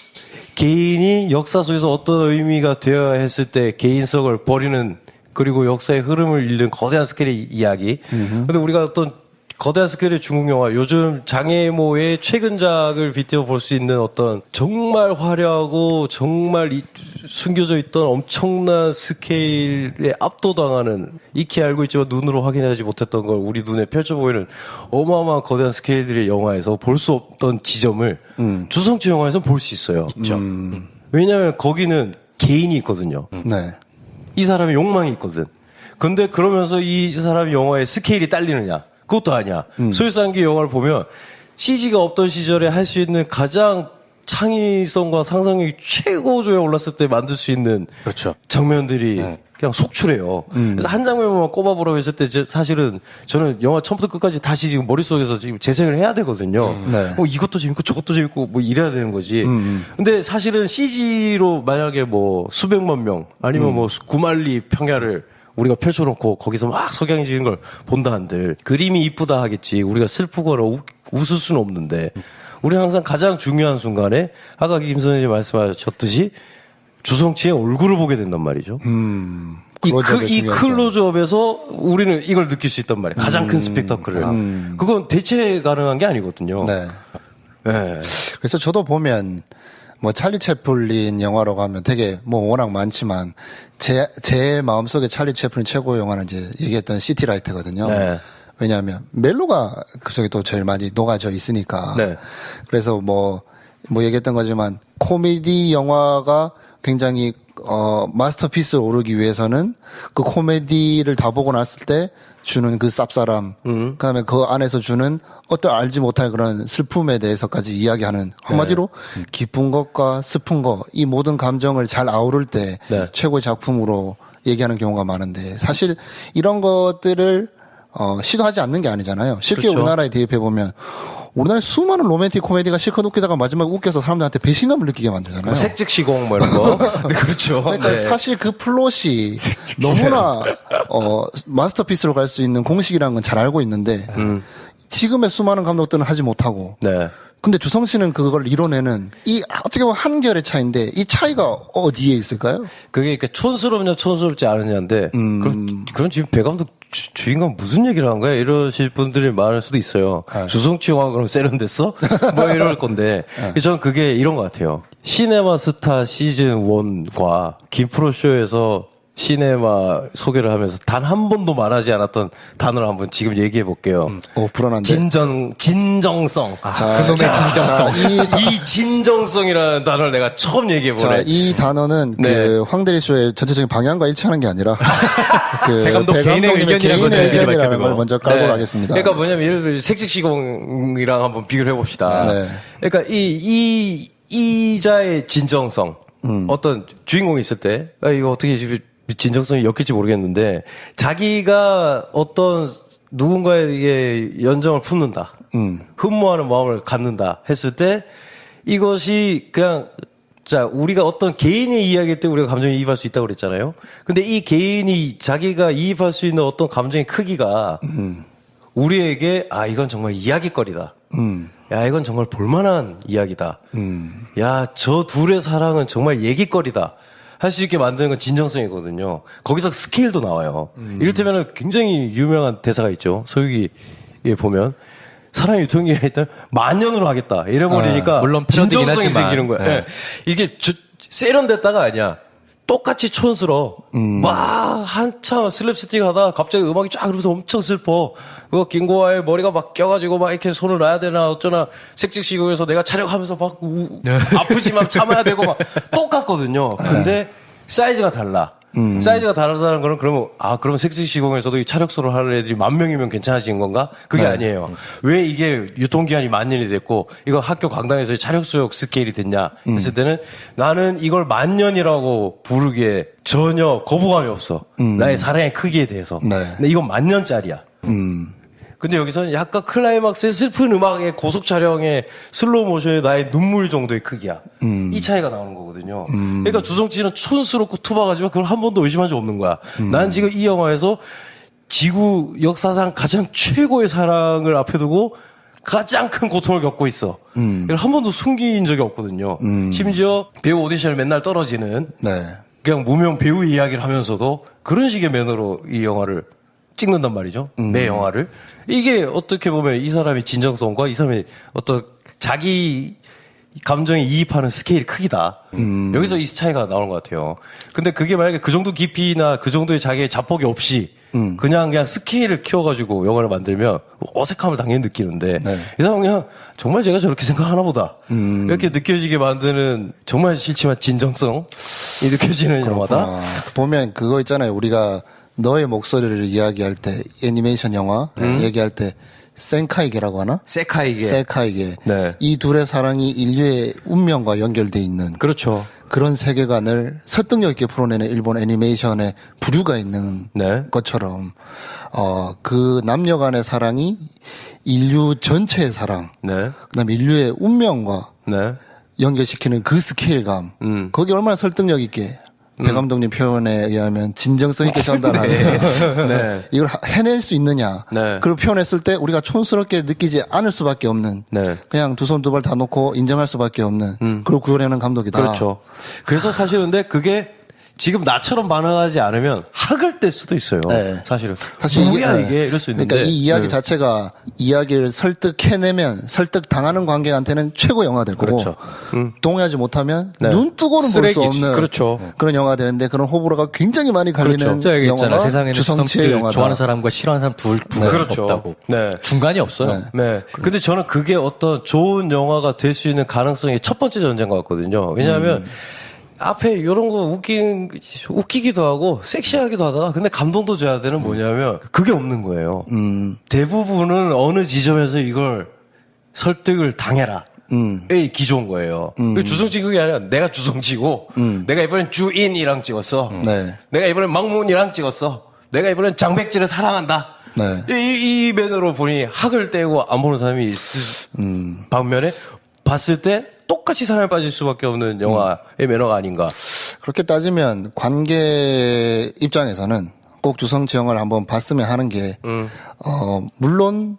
개인이 역사 속에서 어떤 의미가 되어야 했을 때 개인성을 버리는 그리고 역사의 흐름을 잃는 거대한 스케일의 이야기. 근데 우리가 어떤 거대한 스케일의 중국 영화, 요즘 장애모의 최근작을 빗대어 볼 수 있는 어떤 정말 화려하고 정말 숨겨져 있던 엄청난 스케일에 압도당하는 익히 알고 있지만 눈으로 확인하지 못했던 걸 우리 눈에 펼쳐 보이는 어마어마한 거대한 스케일들의 영화에서 볼 수 없던 지점을 주성치 영화에서 볼 수 있어요. 있죠. 왜냐하면 거기는 개인이 있거든요. 네. 이 사람의 욕망이 있거든. 근데 그러면서 이 사람의 영화의 스케일이 딸리느냐? 그것도 아니야. 소일상기 영화를 보면 CG가 없던 시절에 할 수 있는 가장 창의성과 상상력이 최고조에 올랐을 때 만들 수 있는 그렇죠. 장면들이 그냥 속출해요. 그래서 한 장면만 꼽아보라고 했을 때 사실은 저는 영화 처음부터 끝까지 다시 지금 머릿속에서 지금 재생을 해야 되거든요. 네. 이것도 재밌고 저것도 재밌고 뭐 이래야 되는 거지. 근데 사실은 CG로 만약에 뭐 수백만 명 아니면 뭐 구만리 평야를 우리가 펼쳐놓고 거기서 막 석양이 지는 걸 본다 한들 그림이 이쁘다 하겠지. 우리가 슬프거나 웃을 수는 없는데 우리는 항상 가장 중요한 순간에 아까 김 선생님이 말씀하셨듯이 주성치의 얼굴을 보게 된단 말이죠. 클로즈업의 이 중요성. 클로즈업에서 우리는 이걸 느낄 수 있단 말이에요. 가장 큰 스펙터클을. 그건 대체 가능한 게 아니거든요. 네. 네. 그래서 저도 보면 뭐 찰리 채플린 영화라고 하면 되게 뭐 워낙 많지만 제 마음속에 찰리 채플린 최고의 영화는 이제 얘기했던 시티라이트거든요. 네. 왜냐하면 멜로가 그 속에 또 제일 많이 녹아져 있으니까. 네. 그래서 뭐 얘기했던 거지만 코미디 영화가 굉장히 마스터피스를 오르기 위해서는 그 코미디를 다 보고 났을 때 주는 그 쌉싸람, 그다음에 그 안에서 주는 어떤 알지 못할 그런 슬픔에 대해서까지 이야기하는 한마디로 기쁜 것과 슬픈 것, 이 모든 감정을 잘 아우를 때 네. 최고의 작품으로 얘기하는 경우가 많은데 사실 이런 것들을 시도하지 않는 게 아니잖아요. 쉽게 그렇죠. 우리나라에 대입해 보면 우리나라에 수많은 로맨틱 코미디가 실컷 웃기다가 마지막에 웃겨서 사람들한테 배신감을 느끼게 만들잖아요. 색즉시공 뭐 이런 거. 그렇죠. 그러니까 네. 사실 그 플롯이 너무나 마스터피스로 갈 수 있는 공식이라는 건 잘 알고 있는데 지금의 수많은 감독들은 하지 못하고 네. 근데 주성씨는 그걸 이뤄내는 이 어떻게 보면 한결의 차이인데 이 차이가 어디에 있을까요? 그게 촌스럽냐 촌스럽지 않느냐인데 그럼 지금 배 감독 주인공 무슨 얘기를 한 거야? 이러실 분들이 많을 수도 있어요. 네. 주성치 영화 그럼 세련됐어? 뭐 이럴 건데 저는 그게 이런 것 같아요. 시네마 스타 시즌 1과 김프로쇼에서 시네마 소개를 하면서 단 한 번도 말하지 않았던 단어를 한번 지금 얘기해 볼게요. 불안한데. 진정성. 그놈의 진정성. 자, 이 진정성이라는 단어를 내가 처음 얘기해 보네. 자, 이 단어는 네. 그 황대리 쇼의 전체적인 방향과 일치하는 게 아니라 그 배 감독 개인의 의견이라고 저희가 의견이라는 밝혀두고. 걸 먼저 깔고 네. 가겠습니다. 그러니까 뭐냐면 예를 들어 색즉시공이랑 한번 비교를 해봅시다. 네. 그러니까 이자의 진정성. 어떤 주인공이 있을 때 이거 어떻게 진정성이 엮일지 모르겠는데 자기가 어떤 누군가에게 연정을 품는다. 흠모하는 마음을 갖는다 했을 때 이것이 그냥 자 우리가 어떤 개인의 이야기 때 우리가 감정에 이입할 수 있다고 그랬잖아요. 근데 이 개인이 자기가 이입할 수 있는 어떤 감정의 크기가 우리에게 이건 정말 이야기거리다. 야 이건 정말 볼만한 이야기다. 야 저 둘의 사랑은 정말 얘기거리다. 할 수 있게 만드는 건 진정성이거든요. 거기서 스케일도 나와요. 이를테면 굉장히 유명한 대사가 있죠. 서유기에 보면 사랑의 유통기한이 일단 만년으로 하겠다. 이래버리니까 물론 패러디긴 진정성이 하지만. 생기는 거야. 네. 예. 이게 세련됐다가 아니야. 똑같이 촌스러워. 막 한참 슬랩스틱 하다 갑자기 음악이 쫙 그러면서 엄청 슬퍼. 그거 김고아의 머리가 막 껴가지고 막 이렇게 손을 놔야 되나 어쩌나 색즉시공에서 내가 촬영하면서 막 아프지만 참아야 되고 막 똑같거든요. 근데 사이즈가 달라. 사이즈가 다르다는 거는 그러면 그럼 색즉시공에서도 이 차력소를 하는 애들이 10,000명이면 괜찮아진 건가? 그게 네. 아니에요. 왜 이게 유통기한이 10,000년이 됐고 이거 학교 강당에서의 차력소역 스케일이 됐냐 했을 때는 나는 이걸 10,000년이라고 부르기에 전혀 거부감이 없어. 나의 사랑의 크기에 대해서. 네. 근데 이건 10,000년짜리야. 근데 여기서는 약간 클라이막스의 슬픈 음악의 고속 촬영의 슬로우 모션의 나의 눈물 정도의 크기야. 이 차이가 나오는 거거든요. 그러니까 주성치는 촌스럽고 투박하지만 그걸 한 번도 의심한 적 없는 거야. 난 지금 이 영화에서 지구 역사상 가장 최고의 사랑을 앞에 두고 가장 큰 고통을 겪고 있어. 이걸 한 번도 숨긴 적이 없거든요. 심지어 배우 오디션을 맨날 떨어지는 네. 그냥 무명 배우 이야기를 하면서도 그런 식의 매너로 이 영화를 찍는단 말이죠. 내 영화를. 이게 어떻게 보면 이 사람의 진정성과 이 사람의 어떤 자기 감정에 이입하는 스케일이 크기다. 여기서 이 차이가 나오는 것 같아요. 근데 그게 만약에 그 정도 깊이나 그 정도의 자기의 자폭이 없이 그냥 스케일을 키워가지고 영화를 만들면 어색함을 당연히 느끼는데 네. 이 사람은 그냥 정말 제가 저렇게 생각하나 보다. 이렇게 느껴지게 만드는 정말 싫지만 진정성이 느껴지는 영화다. 보면 그거 있잖아요. 우리가 너의 목소리를 이야기할 때 애니메이션 영화 얘기할 때 센카이게라고 하나? 세카이게. 네. 이 둘의 사랑이 인류의 운명과 연결돼 있는 그렇죠. 그런 세계관을 설득력 있게 풀어내는 일본 애니메이션의 부류가 있는 네. 것처럼 그 남녀 간의 사랑이 인류 전체의 사랑, 네. 그다음에 인류의 운명과 네. 연결시키는 그 스케일감, 거기 얼마나 설득력 있게 배 감독님 표현에 의하면 진정성 있게 전달하는 네. 이걸 해낼 수 있느냐. 네. 그걸 표현했을 때 우리가 촌스럽게 느끼지 않을 수밖에 없는 네. 그냥 두 손 두 발 다 놓고 인정할 수밖에 없는 그걸 구현하는 감독이다. 그렇죠. 그래서 사실 근데 그게 지금 나처럼 반응하지 않으면 학을 뗄 수도 있어요. 네. 사실은. 사실 뭐야 네. 이게 이럴 수 있는데. 그러니까 이 이야기 네. 자체가 이야기를 설득해내면 설득 당하는 관객한테는 최고 영화 될 거고 그렇죠. 동의하지 못하면 네. 눈 뜨고는 볼 수 쓰레기지. 없는 그렇죠. 그런 영화 되는데 그런 호불호가 굉장히 많이 갈리는 진짜 얘기 있잖아. 영화가 세상에는 주성치의 주성치를 영화다. 좋아하는 사람과 싫어하는 사람 둘 그렇죠. 없다고. 네. 중간이 없어요. 네. 근데 저는 그게 어떤 좋은 영화가 될 수 있는 가능성이 첫 번째 전제인 것 같거든요. 왜냐하면 앞에 이런 거 웃기기도 하고 섹시하기도 하다가 근데 감동도 줘야 되는 뭐냐면 그게 없는 거예요. 대부분은 어느 지점에서 이걸 설득을 당해라. 의 기조인 거예요. 주성치 그게 아니라 내가 주성치고 내가 이번엔 주인이랑 찍었어. 네. 내가 이번엔 막문이랑 찍었어. 내가 이번엔 장백지를 사랑한다. 네. 이 면으로 보니 학을 떼고 안 보는 사람이 있을 반면에 봤을 때 똑같이 사랑에 빠질 수밖에 없는 영화의 매너가 아닌가. 그렇게 따지면 관계 입장에서는 꼭 주성치 영화를 한번 봤으면 하는 게 물론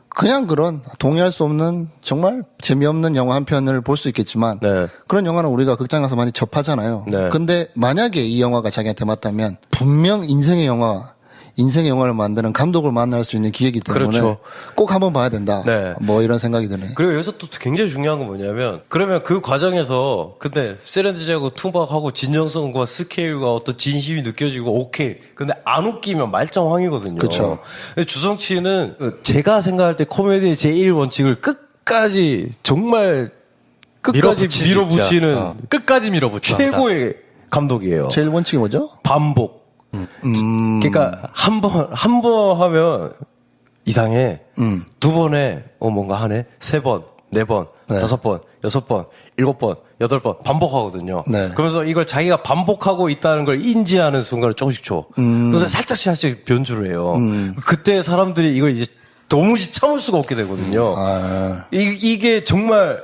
그냥 그런 동의할 수 없는 정말 재미없는 영화 한 편을 볼 수 있겠지만 네. 그런 영화는 우리가 극장 가서 많이 접하잖아요. 네. 근데 만약에 이 영화가 자기한테 맞다면 분명 인생의 영화를 만드는 감독을 만날 수 있는 기회이기 때문에 그렇죠. 꼭 한번 봐야 된다. 네. 뭐 이런 생각이 드네. 그리고 여기서 또 굉장히 중요한 건 뭐냐면 그러면 그 과정에서 근데 세련되지하고 투박하고 진정성과 스케일과 어떤 진심이 느껴지고 오케이. 근데 안 웃기면 말짱황이거든요. 그쵸. 근데 주성치는 제가 생각할 때 코미디의 제1원칙을 끝까지 정말 끝까지 밀어붙이는 끝까지 밀어붙여. 최고의 감독이에요. 제일 원칙이 뭐죠? 반복. 그러니까 한 번 하면 이상해. 두 번에 뭔가 하네. 세 번, 네 번, 네. 5번, 6번, 7번, 8번 반복하거든요. 네. 그러면서 이걸 자기가 반복하고 있다는 걸 인지하는 순간을 조금씩 줘. 그래서 살짝씩 변주를 해요. 그때 사람들이 이걸 이제 도무지 참을 수가 없게 되거든요. 이게 정말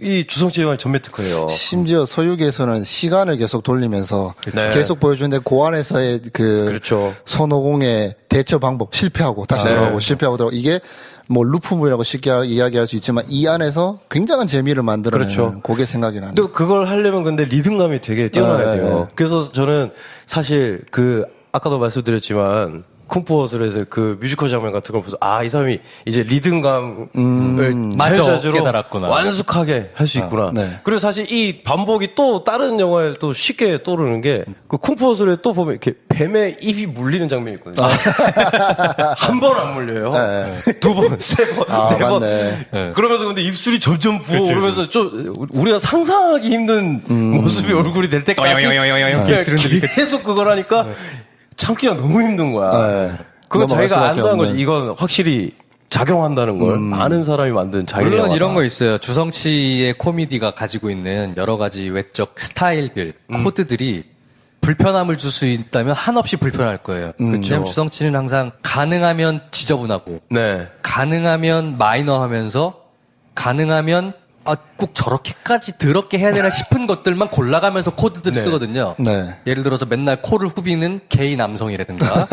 이 주성치 영화의 전매 특허예요. 심지어 서유기에서는 시간을 계속 돌리면서 네. 계속 보여주는데 그 안에서의 그렇죠. 손오공의 대처 방법 실패하고 다시 네. 돌아오고 실패하고 돌아오고 이게 뭐 루프물이라고 쉽게 이야기할 수 있지만 이 안에서 굉장한 재미를 만들어내는 그렇죠. 그게 생각이 나네요. 또 그걸 하려면 근데 리듬감이 되게 뛰어나야 네, 돼요. 네. 그래서 저는 사실 아까도 말씀드렸지만 쿵푸어슬에서 그 뮤지컬 장면 같은 걸 보면서 이 사람이 이제 리듬감을 맞아, 자유자재로 깨달았구나. 완숙하게 할 수 있구나. 네. 그리고 사실 이 반복이 또 다른 영화에 또 쉽게 떠오르는 게 그 쿵푸어슬에 또 보면 이렇게 뱀의 입이 물리는 장면이 있거든요. 한 번 안 물려요. 네. 두 번, 세 번, 네 번. 맞네. 그러면서 근데 입술이 점점 부어오르면서 좀 우리가 상상하기 힘든 모습이 얼굴이 될 때까지 그냥 계속 그걸 하니까 참기가 너무 힘든 거야. 네. 그건 넘어갈 자기가 수밖에 안다는 없는. 거지. 이건 확실히 작용한다는 걸 아는 사람이 만든 자기 물론 영화다. 이런 거 있어요. 주성치의 코미디가 가지고 있는 여러 가지 외적 스타일들, 코드들이 불편함을 줄 수 있다면 한없이 불편할 거예요. 왜냐면 주성치는 항상 가능하면 지저분하고, 네. 가능하면 마이너하면서, 가능하면 꼭 저렇게까지 더럽게 해야 되나 싶은 것들만 골라가면서 코드들을 쓰거든요. 네. 예를 들어서 맨날 코를 후비는 게이 남성이라든가.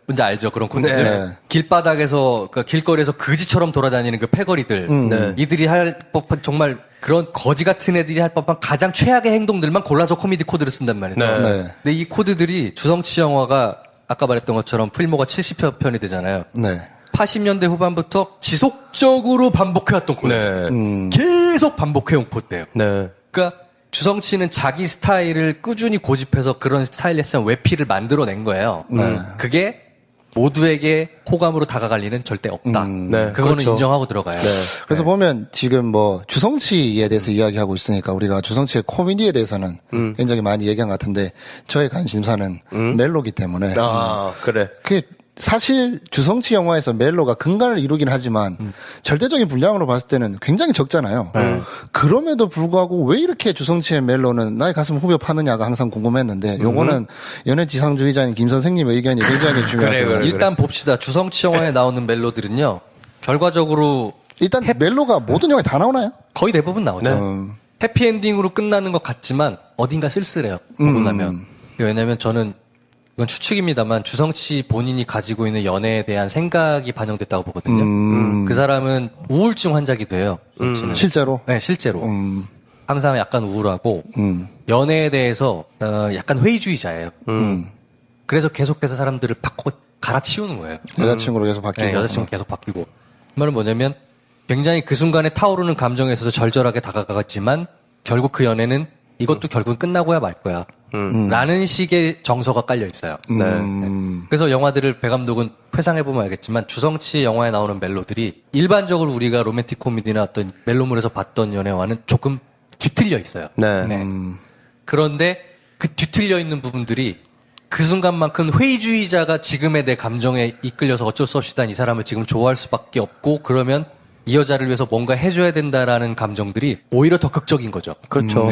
뭔지 알죠? 그런 코드들. 네. 길바닥에서, 그러니까 길거리에서 그지처럼 돌아다니는 그 패거리들. 네. 이들이 할 법한 정말 그런 거지 같은 애들이 할 법한 가장 최악의 행동들만 골라서 코미디 코드를 쓴단 말이죠. 네. 네. 근데 이 코드들이 주성치 영화가 아까 말했던 것처럼 필모가 70편이 되잖아요. 네. 80년대 후반부터 지속적으로 반복해왔던 코드. 네. 계속 반복해온 코드예요. 네. 그러니까 주성치는 자기 스타일을 꾸준히 고집해서 그런 스타일리스한 외피를 만들어낸 거예요. 그게 모두에게 호감으로 다가갈 리는 절대 없다. 네, 그거는 그렇죠. 인정하고 들어가요. 그래서 보면 지금 뭐 주성치에 대해서 이야기하고 있으니까 우리가 주성치의 코미디에 대해서는 굉장히 많이 얘기한 것 같은데 저의 관심사는 멜로기 때문에 그래. 그게 사실 주성치 영화에서 멜로가 근간을 이루긴 하지만 절대적인 분량으로 봤을 때는 굉장히 적잖아요. 그럼에도 불구하고 왜 이렇게 주성치의 멜로는 나의 가슴을 후벼 파느냐가 항상 궁금했는데 요거는 연애지상주의자인 김 선생님의 의견이 굉장히 중요하고요. 그래. 일단 봅시다. 주성치 영화에 나오는 멜로들은요. 결과적으로 일단 멜로가 모든 영화에 다 나오나요? 거의 대부분 나오죠. 해피엔딩으로 끝나는 것 같지만 어딘가 쓸쓸해요. 보고 나면. 왜냐면 저는 이건 추측입니다만 주성치 본인이 가지고 있는 연애에 대한 생각이 반영됐다고 보거든요. 그 사람은 우울증 환자기도 해요. 주성치는. 실제로? 네, 실제로. 항상 약간 우울하고 연애에 대해서 약간 회의주의자예요. 그래서 계속해서 사람들을 바꿔 갈아치우는 거예요. 여자친구로 계속 바뀌고. 네, 여자친구 계속 바뀌고. 그 말은 뭐냐면 굉장히 그 순간에 타오르는 감정에 있어서 절절하게 다가갔지만 결국 그 연애는 이것도 결국은 끝나고야 말 거야. 라는 식의 정서가 깔려 있어요. 네. 그래서 영화들을 배 감독은 회상해보면 알겠지만 주성치 영화에 나오는 멜로들이 일반적으로 우리가 로맨틱 코미디나 어떤 멜로물에서 봤던 연애와는 조금 뒤틀려 있어요. 네. 그런데 그 뒤틀려 있는 부분들이 그 순간만큼 회의주의자가 지금의 내 감정에 이끌려서 어쩔 수 없이 난 이 사람을 지금 좋아할 수밖에 없고 그러면 이 여자를 위해서 뭔가 해줘야 된다라는 감정들이 오히려 더 극적인 거죠. 그렇죠.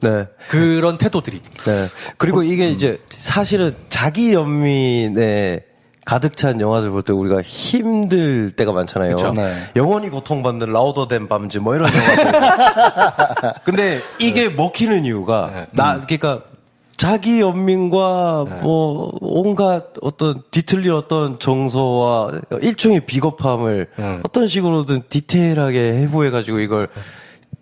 네. 그런 태도들이. 네. 그리고 이게 이제 사실은 자기 연민에 가득 찬 영화들 볼 때 우리가 힘들 때가 많잖아요. 그쵸. 네. 영원히 고통받는 라우더된 밤즈 뭐 이런 영화들. 근데 이게 먹히는 이유가 그러니까 자기 연민과 뭐 온갖 어떤 뒤틀린 어떤 정서와 일종의 비겁함을 어떤 식으로든 디테일하게 해부해가지고 이걸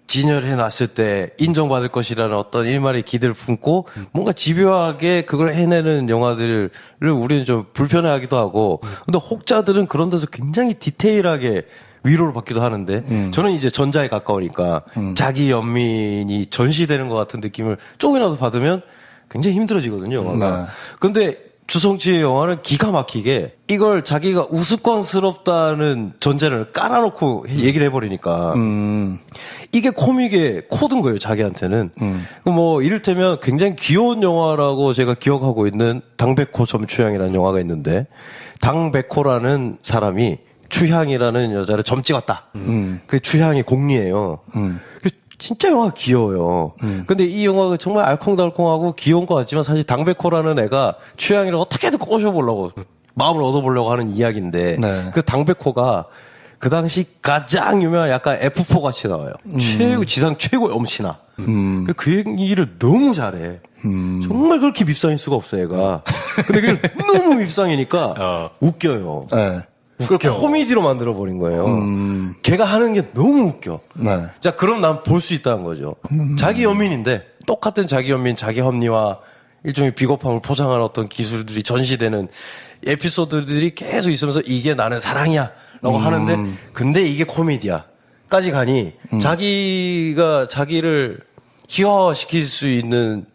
진열해 놨을 때 인정받을 것이라는 어떤 일말의 기대를 품고 뭔가 집요하게 그걸 해내는 영화들을 우리는 좀 불편해하기도 하고 근데 혹자들은 그런 데서 굉장히 디테일하게 위로를 받기도 하는데 저는 이제 전자에 가까우니까 자기 연민이 전시되는 것 같은 느낌을 조금이라도 받으면 굉장히 힘들어지거든요, 영화가. 근데 주성치의 영화는 기가 막히게 이걸 자기가 우스꽝스럽다는 전제를 깔아놓고 얘기를 해버리니까 이게 코믹의 코드인 거예요, 자기한테는. 뭐 이를테면 굉장히 귀여운 영화라고 제가 기억하고 있는 당백호 점추향이라는 영화가 있는데 당백호라는 사람이 추향이라는 여자를 점 찍었다. 그 추향이 공리예요. 진짜 영화가 귀여워요. 근데 이 영화가 정말 알콩달콩하고 귀여운 것 같지만 사실 당백호라는 애가 추향이를 어떻게든 꼬셔보려고 마음을 얻어보려고 하는 이야기인데 네. 그 당백호가 그 당시 가장 유명한 약간 F4 같이 나와요. 지상 최고의 엄친아. 그 얘기를 너무 잘해. 정말 그렇게 밉상일 수가 없어 얘가. 근데 그게 너무 밉상이니까 웃겨요. 네. 그걸 코미디로 만들어버린 거예요. 걔가 하는 게 너무 웃겨. 네. 자, 그럼 난 볼 수 있다는 거죠. 자기 연민인데, 똑같은 자기 연민, 자기 합리화, 일종의 비겁함을 포장하는 어떤 기술들이 전시되는 에피소드들이 계속 있으면서 이게 나는 사랑이야. 라고 하는데, 근데 이게 코미디야. 까지 가니, 자기가 자기를 희화화시킬 수 있는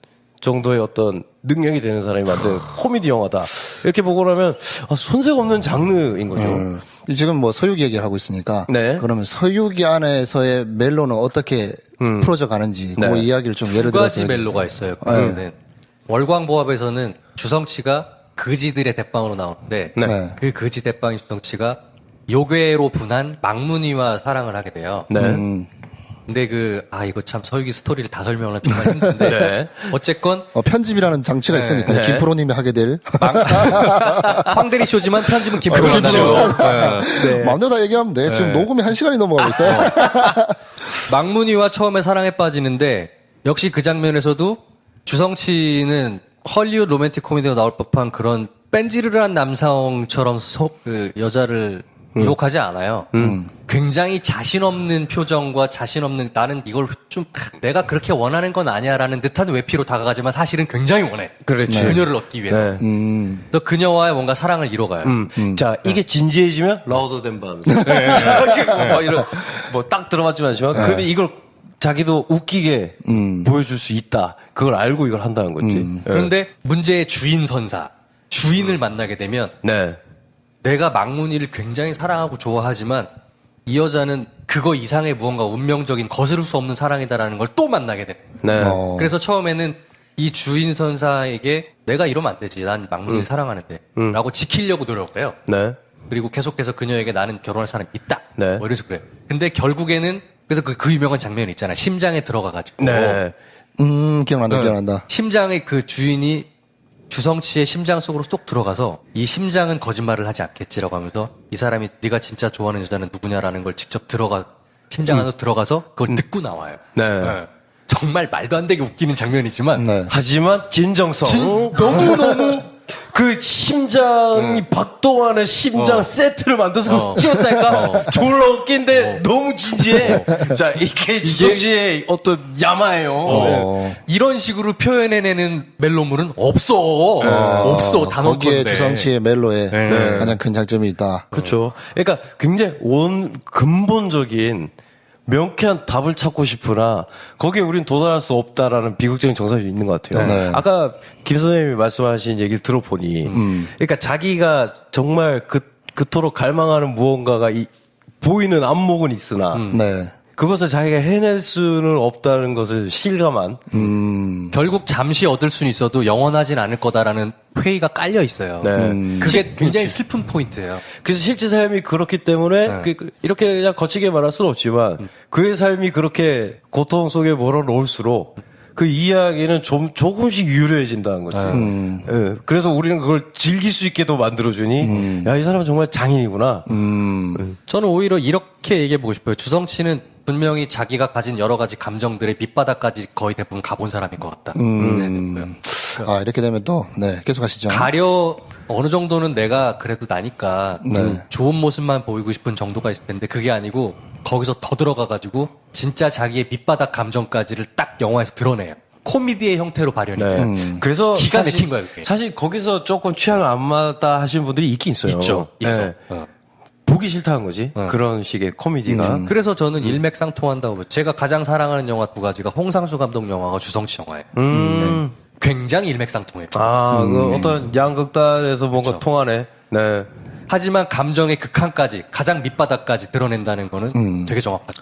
정도의 어떤 능력이 되는 사람이 만든 코미디 영화다. 이렇게 보고 나면 손색 없는 장르인 거죠. 지금 뭐 서유기 얘기를 하고 있으니까 네. 그러면 서유기 안에서의 멜로는 어떻게 풀어져 가는지 그 네. 이야기를 좀 예를 두 들어서 가지 멜로가 있어요. 그거는 월광보합에서는 주성치가 그지들의 대빵으로 나오는데 네. 그 그지 대빵인 주성치가 요괴로 분한 망문이와 사랑을 하게 돼요. 네. 근데 이거 참 서유기 스토리를 다 설명하면 정말 힘든데. 네. 어쨌건, 편집이라는 장치가 네. 있으니까 네. 김프로님이 하게 될 황대리 쇼지만 편집은 김프로가 한다고. 네. 마음대로 다 얘기하면 돼. 지금 녹음이 1시간이 넘어가고 있어요. 망문이와 처음에 사랑에 빠지는데, 역시 그 장면에서도 주성치는 헐리우드 로맨틱 코미디가 나올 법한 그런 뺀지르르한 남성처럼 여자를 유혹하지 않아요. 굉장히 자신 없는 표정과 자신 없는 나는 이걸 좀 내가 그렇게 원하는 건 아니야라는 듯한 외피로 다가가지만 사실은 굉장히 원해. 그렇지. 그녀를 얻기 위해서. 네. 그래서 그녀와의 뭔가 사랑을 이뤄가요. 자, 이게 진지해지면 라우더된 밤. 뭐 딱 들어맞지만 않지만 근데 이걸 자기도 웃기게 보여줄 수 있다. 그걸 알고 이걸 한다는 거지. 네. 그런데 문제의 주인 선사, 주인을 만나게 되면 네. 내가 망문이를 굉장히 사랑하고 좋아하지만 이 여자는 그거 이상의 무언가 운명적인 거스를 수 없는 사랑이다라는 걸 또 만나게 됩니다. 네. 그래서 처음에는 이 주인 선사에게 내가 이러면 안 되지. 난 망문이를 사랑하는데. 라고 지키려고 노력을 해요. 네. 그리고 계속해서 그녀에게 나는 결혼할 사람이 있다. 네. 뭐 이래서 그래. 근데 결국에는 그래서 그 유명한 장면이 있잖아. 심장에 들어가가지고. 네. 기억난다. 심장의 그 주인이 주성치의 심장 속으로 쏙 들어가서 이 심장은 거짓말을 하지 않겠지라고 하면서 이 사람이 네가 진짜 좋아하는 여자는 누구냐라는 걸 직접 들어가 심장 안으로 들어가서 그걸 듣고 나와요. 네. 정말 말도 안 되게 웃기는 장면이지만 네. 하지만 진정성. 너무너무 그 심장이 박동하는 심장 세트를 만들어서 찍었다니까? 졸라 웃긴데 너무 진지해. 자, 이게 주성씨의 어떤 야마예요. 네. 이런 식으로 표현해내는 멜로물은 없어. 없어. 거기에 단언컨대. 주성치의 멜로에 가장 큰 장점이 있다. 그렇죠. 그러니까 굉장히 근본적인 명쾌한 답을 찾고 싶으나 거기에 우린 도달할 수 없다라는 비극적인 정서가 있는 것 같아요. 네. 아까 김 선생님이 말씀하신 얘기를 들어보니 그러니까 자기가 정말 그토록 갈망하는 무언가가 보이는 안목은 있으나 네. 그것을 자기가 해낼 수는 없다는 것을 실감한 결국 잠시 얻을 수는 있어도 영원하진 않을 거다라는 회의가 깔려 있어요. 네. 그게 굉장히 슬픈 포인트예요. 그래서 실제 삶이 그렇기 때문에 이렇게 그냥 거치게 말할 수는 없지만 그의 삶이 그렇게 고통 속에 몰아놓을수록 그 이야기는 조금씩 유려해진다는 거죠. 예, 그래서 우리는 그걸 즐길 수 있게도 만들어주니 야, 이 사람은 정말 장인이구나. 저는 오히려 이렇게 얘기해보고 싶어요. 주성치는 분명히 자기가 가진 여러 가지 감정들의 밑바닥까지 거의 대부분 가본 사람인 것 같다. 아, 이렇게 되면 또, 네, 계속 하시죠. 가려 어느 정도는 내가 그래도 나니까 네. 좋은 모습만 보이고 싶은 정도가 있을 텐데 그게 아니고 거기서 더 들어가가지고 진짜 자기의 밑바닥 감정까지를 딱 영화에서 드러내요. 코미디의 형태로 발현이 돼요. 그래서 기가 막힌 거예요, 그게. 사실 거기서 조금 취향 안 맞다 하시는 분들이 있긴 있어요. 있어. 예. 보기 싫다는 거지. 그런 식의 코미디가. 그래서 저는 일맥상통한다고 봐요. 제가 가장 사랑하는 영화 두 가지가 홍상수 감독 영화가 주성치 영화예요. 네. 굉장히 일맥상통해요. 그 어떤 양극단에서 뭔가 통하네. 네. 하지만 감정의 극한까지 가장 밑바닥까지 드러낸다는 거는 되게 정확하죠.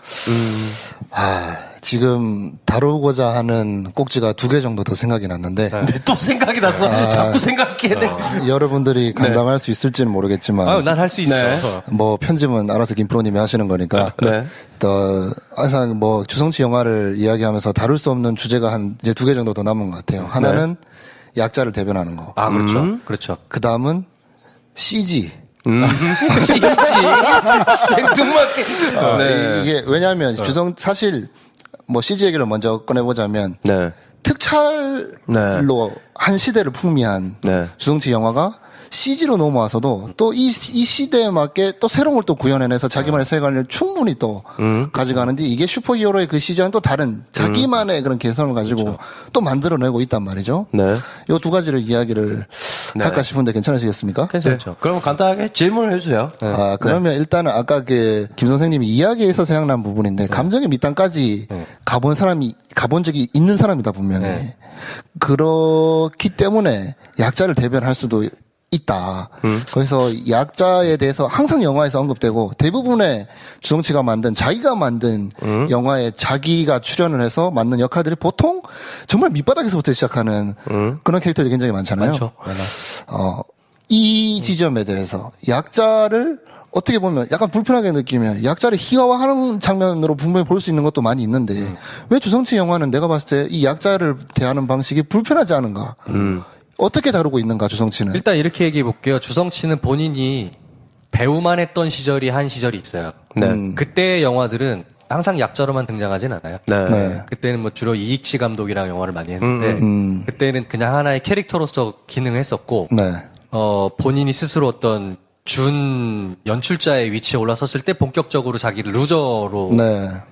아, 지금 다루고자 하는 꼭지가 2개 정도 더 생각이 났는데, 근데 또 생각이 났어. 자꾸 생각해. 여러분들이 감당할 수 있을지는 모르겠지만, 아유, 난 할 수 있어. 뭐 편집은 알아서 김프로님이 하시는 거니까, 또 항상 뭐 주성치 영화를 이야기하면서 다룰 수 없는 주제가 한 이제 2개 정도 더 남은 것 같아요. 하나는 약자를 대변하는 거. 아, 그렇죠. 그렇죠. 그 다음은 CG. 생뚱맞게. 이게 왜냐하면 사실 뭐 CG 얘기를 먼저 꺼내보자면 특촬로 한 시대를 풍미한 주성치 영화가 CG로 넘어와서도 또 이 시대에 맞게 또 새로운 걸 또 구현해내서 자기만의 세계관을 충분히 또 가져가는데 이게 슈퍼히어로의 그 시절은 또 다른 자기만의 그런 개성을 가지고 또 만들어내고 있단 말이죠. 요 2가지를 이야기를 할까 싶은데 괜찮으시겠습니까? 괜찮죠. 그럼 간단하게 질문을 해주세요. 아, 그러면 일단은 아까 김 선생님이 이야기에서 생각난 부분인데 감정의 밑단까지 가본 적이 있는 사람이다 분명히. 그렇기 때문에 약자를 대변할 수도 있다. 그래서 약자에 대해서 항상 영화에서 언급되고 대부분의 주성치가 만든 자기가 만든 영화에 자기가 출연을 해서 맡는 역할들이 보통 정말 밑바닥에서부터 시작하는 그런 캐릭터들이 굉장히 많잖아요. 많죠. 이 지점에 대해서 약자를 어떻게 보면 약간 불편하게 느끼면 약자를 희화화하는 장면으로 분명히 볼 수 있는 것도 많이 있는데 왜 주성치 영화는 내가 봤을 때 이 약자를 대하는 방식이 불편하지 않은가? 어떻게 다루고 있는가 주성치는? 일단 이렇게 얘기해 볼게요. 주성치는 본인이 배우만 했던 시절이 한 시절이 있어요. 그때의 영화들은 항상 약자로만 등장하진 않아요. 그때는 뭐 주로 이익치 감독이랑 영화를 많이 했는데 그때는 그냥 하나의 캐릭터로서 기능했었고 본인이 스스로 어떤 준 연출자의 위치에 올라섰을 때 본격적으로 자기를 루저로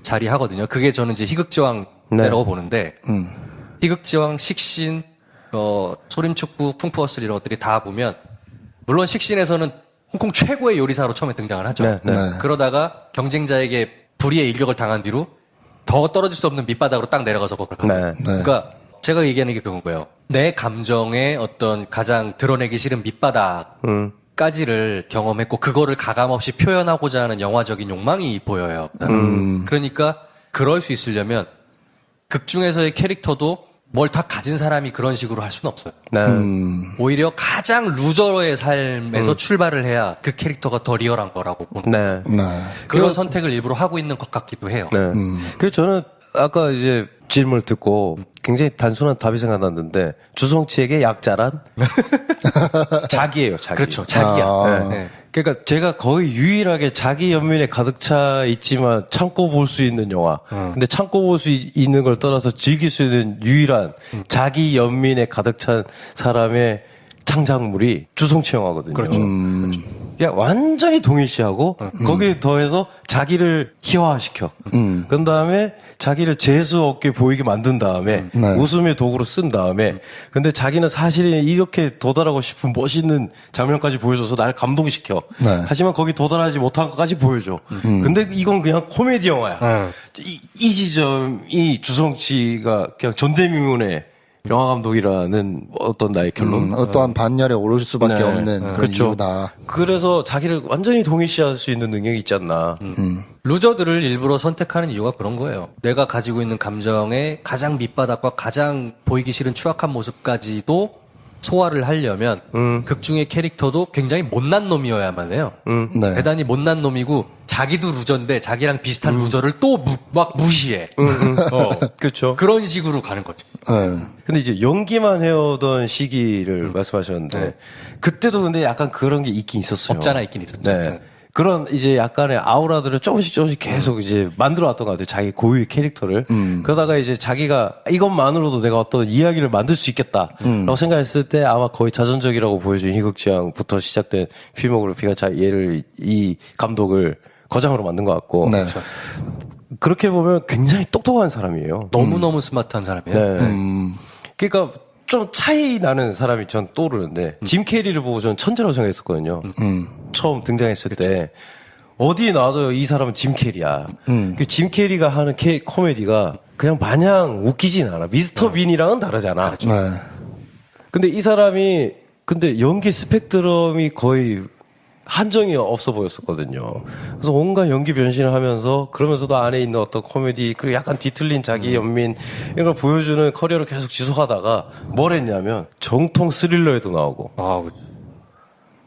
자리하거든요. 그게 저는 이제 희극지왕이라고 보는데 희극지왕, 식신, 소림축구, 풍푸어슬 이런 것들이 다 보면 물론 식신에서는 홍콩 최고의 요리사로 처음에 등장을 하죠. 그러다가 경쟁자에게 불의의 일격을 당한 뒤로 더 떨어질 수 없는 밑바닥으로 딱 내려가서 그걸 그러니까 제가 얘기하는 게 그건 거예요. 내 감정의 어떤 가장 드러내기 싫은 밑바닥까지를 경험했고 그거를 가감없이 표현하고자 하는 영화적인 욕망이 보여요. 그러니까 그럴 수 있으려면 극 중에서의 캐릭터도 뭘 다 가진 사람이 그런 식으로 할 수는 없어요. 오히려 가장 루저의 삶에서 출발을 해야 그 캐릭터가 더 리얼한 거라고 보는 거예요. 그런 선택을 일부러 하고 있는 것 같기도 해요. 그래서 저는 아까 이제 질문을 듣고 굉장히 단순한 답이 생각났는데 주성치에게 약자란 자기예요, 자기. 그렇죠. 자기야. 아. 네. 그러니까 제가 거의 유일하게 자기 연민에 가득 차 있지만 참고 볼 수 있는 영화. 근데 참고 볼 수 있는 걸 떠나서 즐길 수 있는 유일한 자기 연민에 가득 찬 사람의 창작물이 주성치 영화거든요. 그렇죠. 그냥 완전히 동일시하고 거기에 더해서 자기를 희화화시켜. 그 다음에 자기를 재수 없게 보이게 만든 다음에 네. 웃음의 도구로 쓴 다음에 근데 자기는 사실 이렇게 도달하고 싶은 멋있는 장면까지 보여줘서 날 감동시켜. 네. 하지만 거기 도달하지 못한 것까지 보여줘. 근데 이건 그냥 코미디 영화야. 이 지점이 주성치가 그냥 전대미문의 영화 감독이라는 어떤 나의 결론. 어떠한 반열에 오를 수밖에 네. 없는 그런 그렇죠. 이유다. 그래서 자기를 완전히 동일시할 수 있는 능력이 있지 않나. 루저들을 일부러 선택하는 이유가 그런 거예요. 내가 가지고 있는 감정의 가장 밑바닥과 가장 보이기 싫은 추악한 모습까지도 소화를 하려면 극 중의 캐릭터도 굉장히 못난 놈이어야만 해요. 네. 대단히 못난 놈이고 자기도 루저인데 자기랑 비슷한 루저를 또 막 무시해. 그렇죠. 그런 식으로 가는 거지. 네. 근데 이제 연기만 해오던 시기를 말씀하셨는데 네. 그때도 근데 약간 그런 게 있긴 있었어요. 없잖아 있긴 있었죠. 네. 그런 이제 약간의 아우라들을 조금씩 계속 이제 만들어 왔던 것 같아요. 자기 고유의 캐릭터를. 그러다가 이제 자기가 이것만으로도 내가 어떤 이야기를 만들 수 있겠다라고 생각했을 때 아마 거의 자전적이라고 보여준 희극지향부터 시작된 필모그래피가 얘를 이 감독을 거장으로 만든 것 같고. 네. 그렇게 보면 굉장히 똑똑한 사람이에요. 너무너무 스마트한 사람이에요. 네. 그러니까 좀 차이 나는 사람이 전 떠오르는데 짐 캐리를 보고 저는 천재라고 생각했었거든요. 처음 등장했을 때 어디 나와도 이 사람은 짐 캐리야. 그 짐 캐리가 하는 코미디가 그냥 마냥 웃기진 않아. 미스터 빈이랑은 다르잖아. 네. 근데 이 사람이 근데 연기 스펙트럼이 거의 한정이 없어 보였었거든요. 그래서 온갖 연기 변신을 하면서 그러면서도 안에 있는 어떤 코미디 그리고 약간 뒤틀린 자기 연민 이런 걸 보여주는 커리어를 계속 지속하다가 뭘 했냐면 정통 스릴러에도 나오고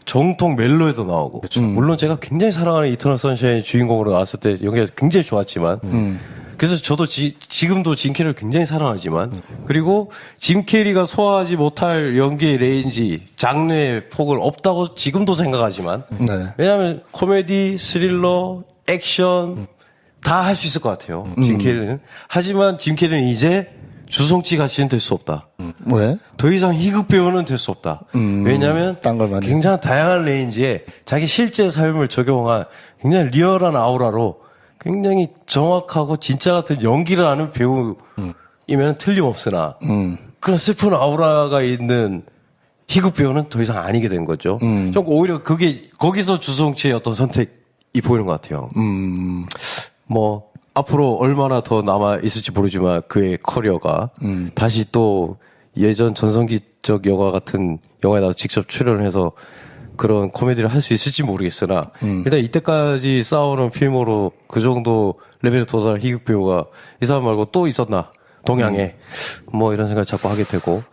정통 멜로에도 나오고 물론 제가 굉장히 사랑하는 이터널 선샤인 주인공으로 나왔을 때 연기가 굉장히 좋았지만 그래서 저도 지금도 짐 캐리를 굉장히 사랑하지만 그리고 짐 캐리가 소화하지 못할 연기의 레인지 장르의 폭을 없다고 지금도 생각하지만 네. 왜냐하면 코미디, 스릴러, 액션 다 할 수 있을 것 같아요. 짐 캐리는. 하지만 짐 캐리는 이제 주성치 가치는 될 수 없다. 왜? 더 이상 희극 배우는 될 수 없다. 왜냐하면 딴걸 만들지. 굉장히 다양한 레인지에 자기 실제 삶을 적용한 굉장히 리얼한 아우라로 굉장히 정확하고 진짜 같은 연기를 하는 배우이면 틀림없으나 그런 슬픈 아우라가 있는 희극 배우는 더 이상 아니게 된 거죠. 좀 오히려 그게 거기서 주성치의 어떤 선택이 보이는 것 같아요. 뭐 앞으로 얼마나 더 남아 있을지 모르지만 그의 커리어가 다시 또 예전 전성기적 영화 같은 영화에 나서 직접 출연을 해서 그런 코미디를 할 수 있을지 모르겠으나 일단 이때까지 쌓아오는 필모로 그 정도 레벨에 도달한 희극 배우가 이 사람 말고 또 있었나 동양에 뭐 이런 생각을 자꾸 하게 되고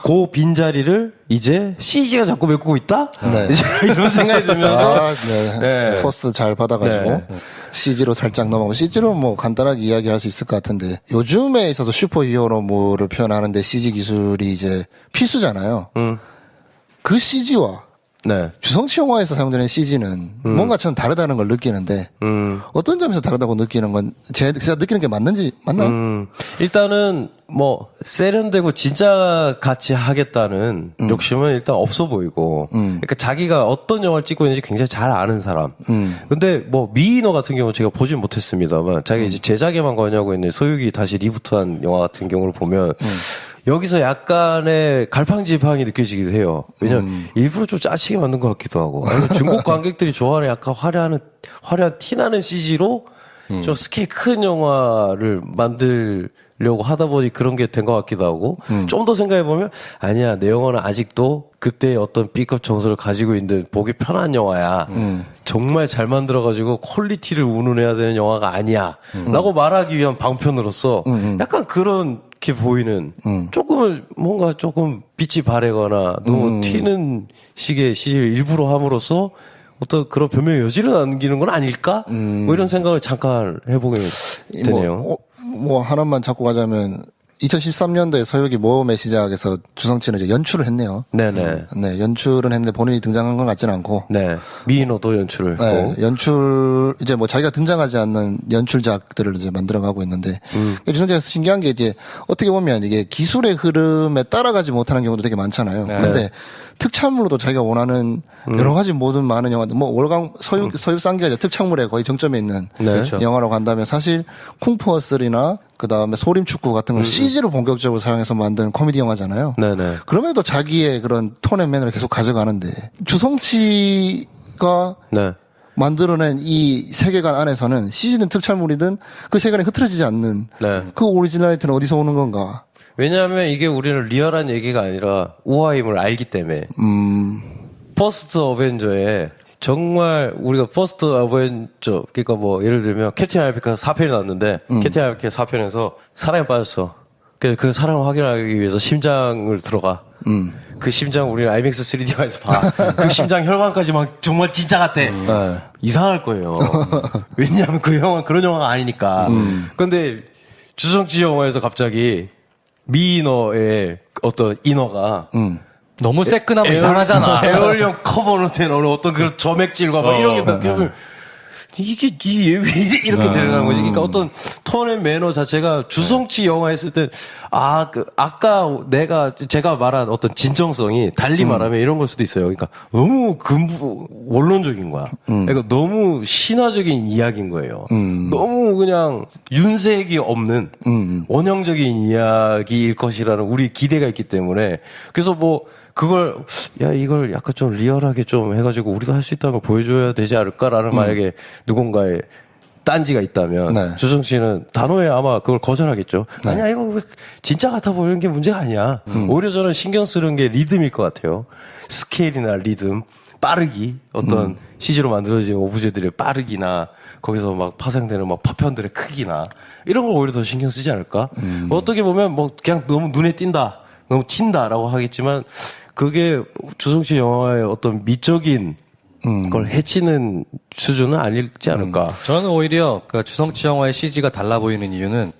그 빈자리를 이제 CG가 자꾸 메꾸고 있다? 네. 이제 이런 생각이 들면서 아, 네. 네. 토스 잘 받아가지고 네. CG로 살짝 넘어가고 CG로 뭐 간단하게 이야기할 수 있을 것 같은데 요즘에 있어서 슈퍼히어로물을 표현하는데 CG 기술이 이제 필수잖아요. 그 CG와 네. 주성치 영화에서 사용되는 CG는 뭔가 전 다르다는 걸 느끼는데 어떤 점에서 다르다고 느끼는 건 제가 느끼는 게 맞나요? 일단은 뭐 세련되고 진짜 같이 하겠다는 욕심은 일단 없어 보이고 그러니까 자기가 어떤 영화를 찍고 있는지 굉장히 잘 아는 사람 근데 뭐 미이너 같은 경우는 제가 보진 못했습니다만 자기 이제 제작에만 관여하고 있는 소유기 다시 리부트한 영화 같은 경우를 보면 여기서 약간의 갈팡질팡이 느껴지기도 해요. 왜냐면 일부러 좀 짜치게 만든 것 같기도 하고 아니면 중국 관객들이 좋아하는 약간 화려한 티나는 CG로 좀 스케일 큰 영화를 만들려고 하다 보니 그런 게 된 것 같기도 하고 좀 더 생각해보면 아니야 내 영화는 아직도 그때의 어떤 B급 정서를 가지고 있는 보기 편한 영화야. 정말 잘 만들어가지고 퀄리티를 운운해야 되는 영화가 아니야 라고 말하기 위한 방편으로서 약간 그렇게 보이는 뭔가 조금 빛이 바래거나 너무 튀는 식의 CG를 일부러 함으로써 어떤 그런 변명의 여지를 남기는 건 아닐까? 뭐 이런 생각을 잠깐 해보게 되네요. 뭐 하나만 잡고 가자면 2013년도에 서유기 모험의 시작에서 주성치는 이제 연출을 했네요. 네네. 네, 연출은 했는데 본인이 등장한 건 같지는 않고. 네. 미인호도 연출을 네, 했고. 연출 이제 뭐 자기가 등장하지 않는 연출작들을 이제 만들어가고 있는데 주성치가 신기한 게 이제 어떻게 보면 이게 기술의 흐름에 따라가지 못하는 경우도 되게 많잖아요. 근데 특촬물로도 자기가 원하는 여러 가지 모든 많은 영화들, 뭐 월강 서유쌍기가 이제 특촬물에 거의 정점에 있는 그렇죠. 영화라고 한다면 사실 쿵푸어슬이나 그 다음에 소림축구 같은 걸 CG로 본격적으로 사용해서 만든 코미디 영화잖아요. 네네. 그럼에도 자기의 그런 톤 앤 매너를 계속 가져가는데 주성치가 네. 만들어낸 이 세계관 안에서는 CG든 특촬물이든 그 세계관이 흐트러지지 않는 네. 그 오리지널리티는 어디서 오는 건가? 왜냐하면 이게 우리는 리얼한 얘기가 아니라 우아임을 알기 때문에. 퍼스트 어벤져에 정말 우리가 퍼스트 어벤져 그러니까 뭐 예를 들면 캡틴 아메리카 4편이 나왔는데 캡틴 아메리카 4편에서 사랑에 빠졌어. 그래서 그 사랑을 확인하기 위해서 심장을 들어가. 그 심장 우리는 IMAX 3D화에서 봐. 그 심장 혈관까지 막 정말 진짜 같아. 이상할 거예요. 왜냐하면 그 영화 그런 영화가 아니니까. 그런데 주성치 영화에서 갑자기 미인어의 어떤 인어가 너무 새끈하면 이상하잖아. 에어리언 커버로 된 어떤 그런 점액질과 막 이런 게 다 이게 왜 이렇게 들어가는 거지? 그러니까 어떤 톤 앤 매너 자체가 주성치 영화 했을 때 아까 제가 말한 어떤 진정성이 달리 말하면 이런 걸 수도 있어요. 그러니까 너무 원론적인 거야. 그러니까 너무 신화적인 이야기인 거예요. 너무 그냥 윤색이 없는 원형적인 이야기일 것이라는 우리 기대가 있기 때문에 그래서 뭐 이걸 약간 좀 리얼하게 좀 해가지고 우리도 할 수 있다는 걸 보여줘야 되지 않을까라는 만약에 누군가의 딴지가 있다면 네. 주성치는 단호에 아마 그걸 거절하겠죠. 아니야, 이거 왜 진짜 같아 보이는 게 문제가 아니야. 오히려 저는 신경 쓰는 게 리듬일 것 같아요. 스케일이나 리듬, 빠르기, 어떤 CG로 만들어진 오브제들의 빠르기나 거기서 막 파생되는 막 파편들의 크기나 이런 걸 오히려 더 신경 쓰지 않을까? 어떻게 보면 뭐 그냥 너무 눈에 띈다, 너무 튄다라고 하겠지만 그게 주성치 영화의 어떤 미적인 걸 해치는 수준은 아니지 않을까. 저는 오히려 그 주성치 영화의 CG가 달라 보이는 이유는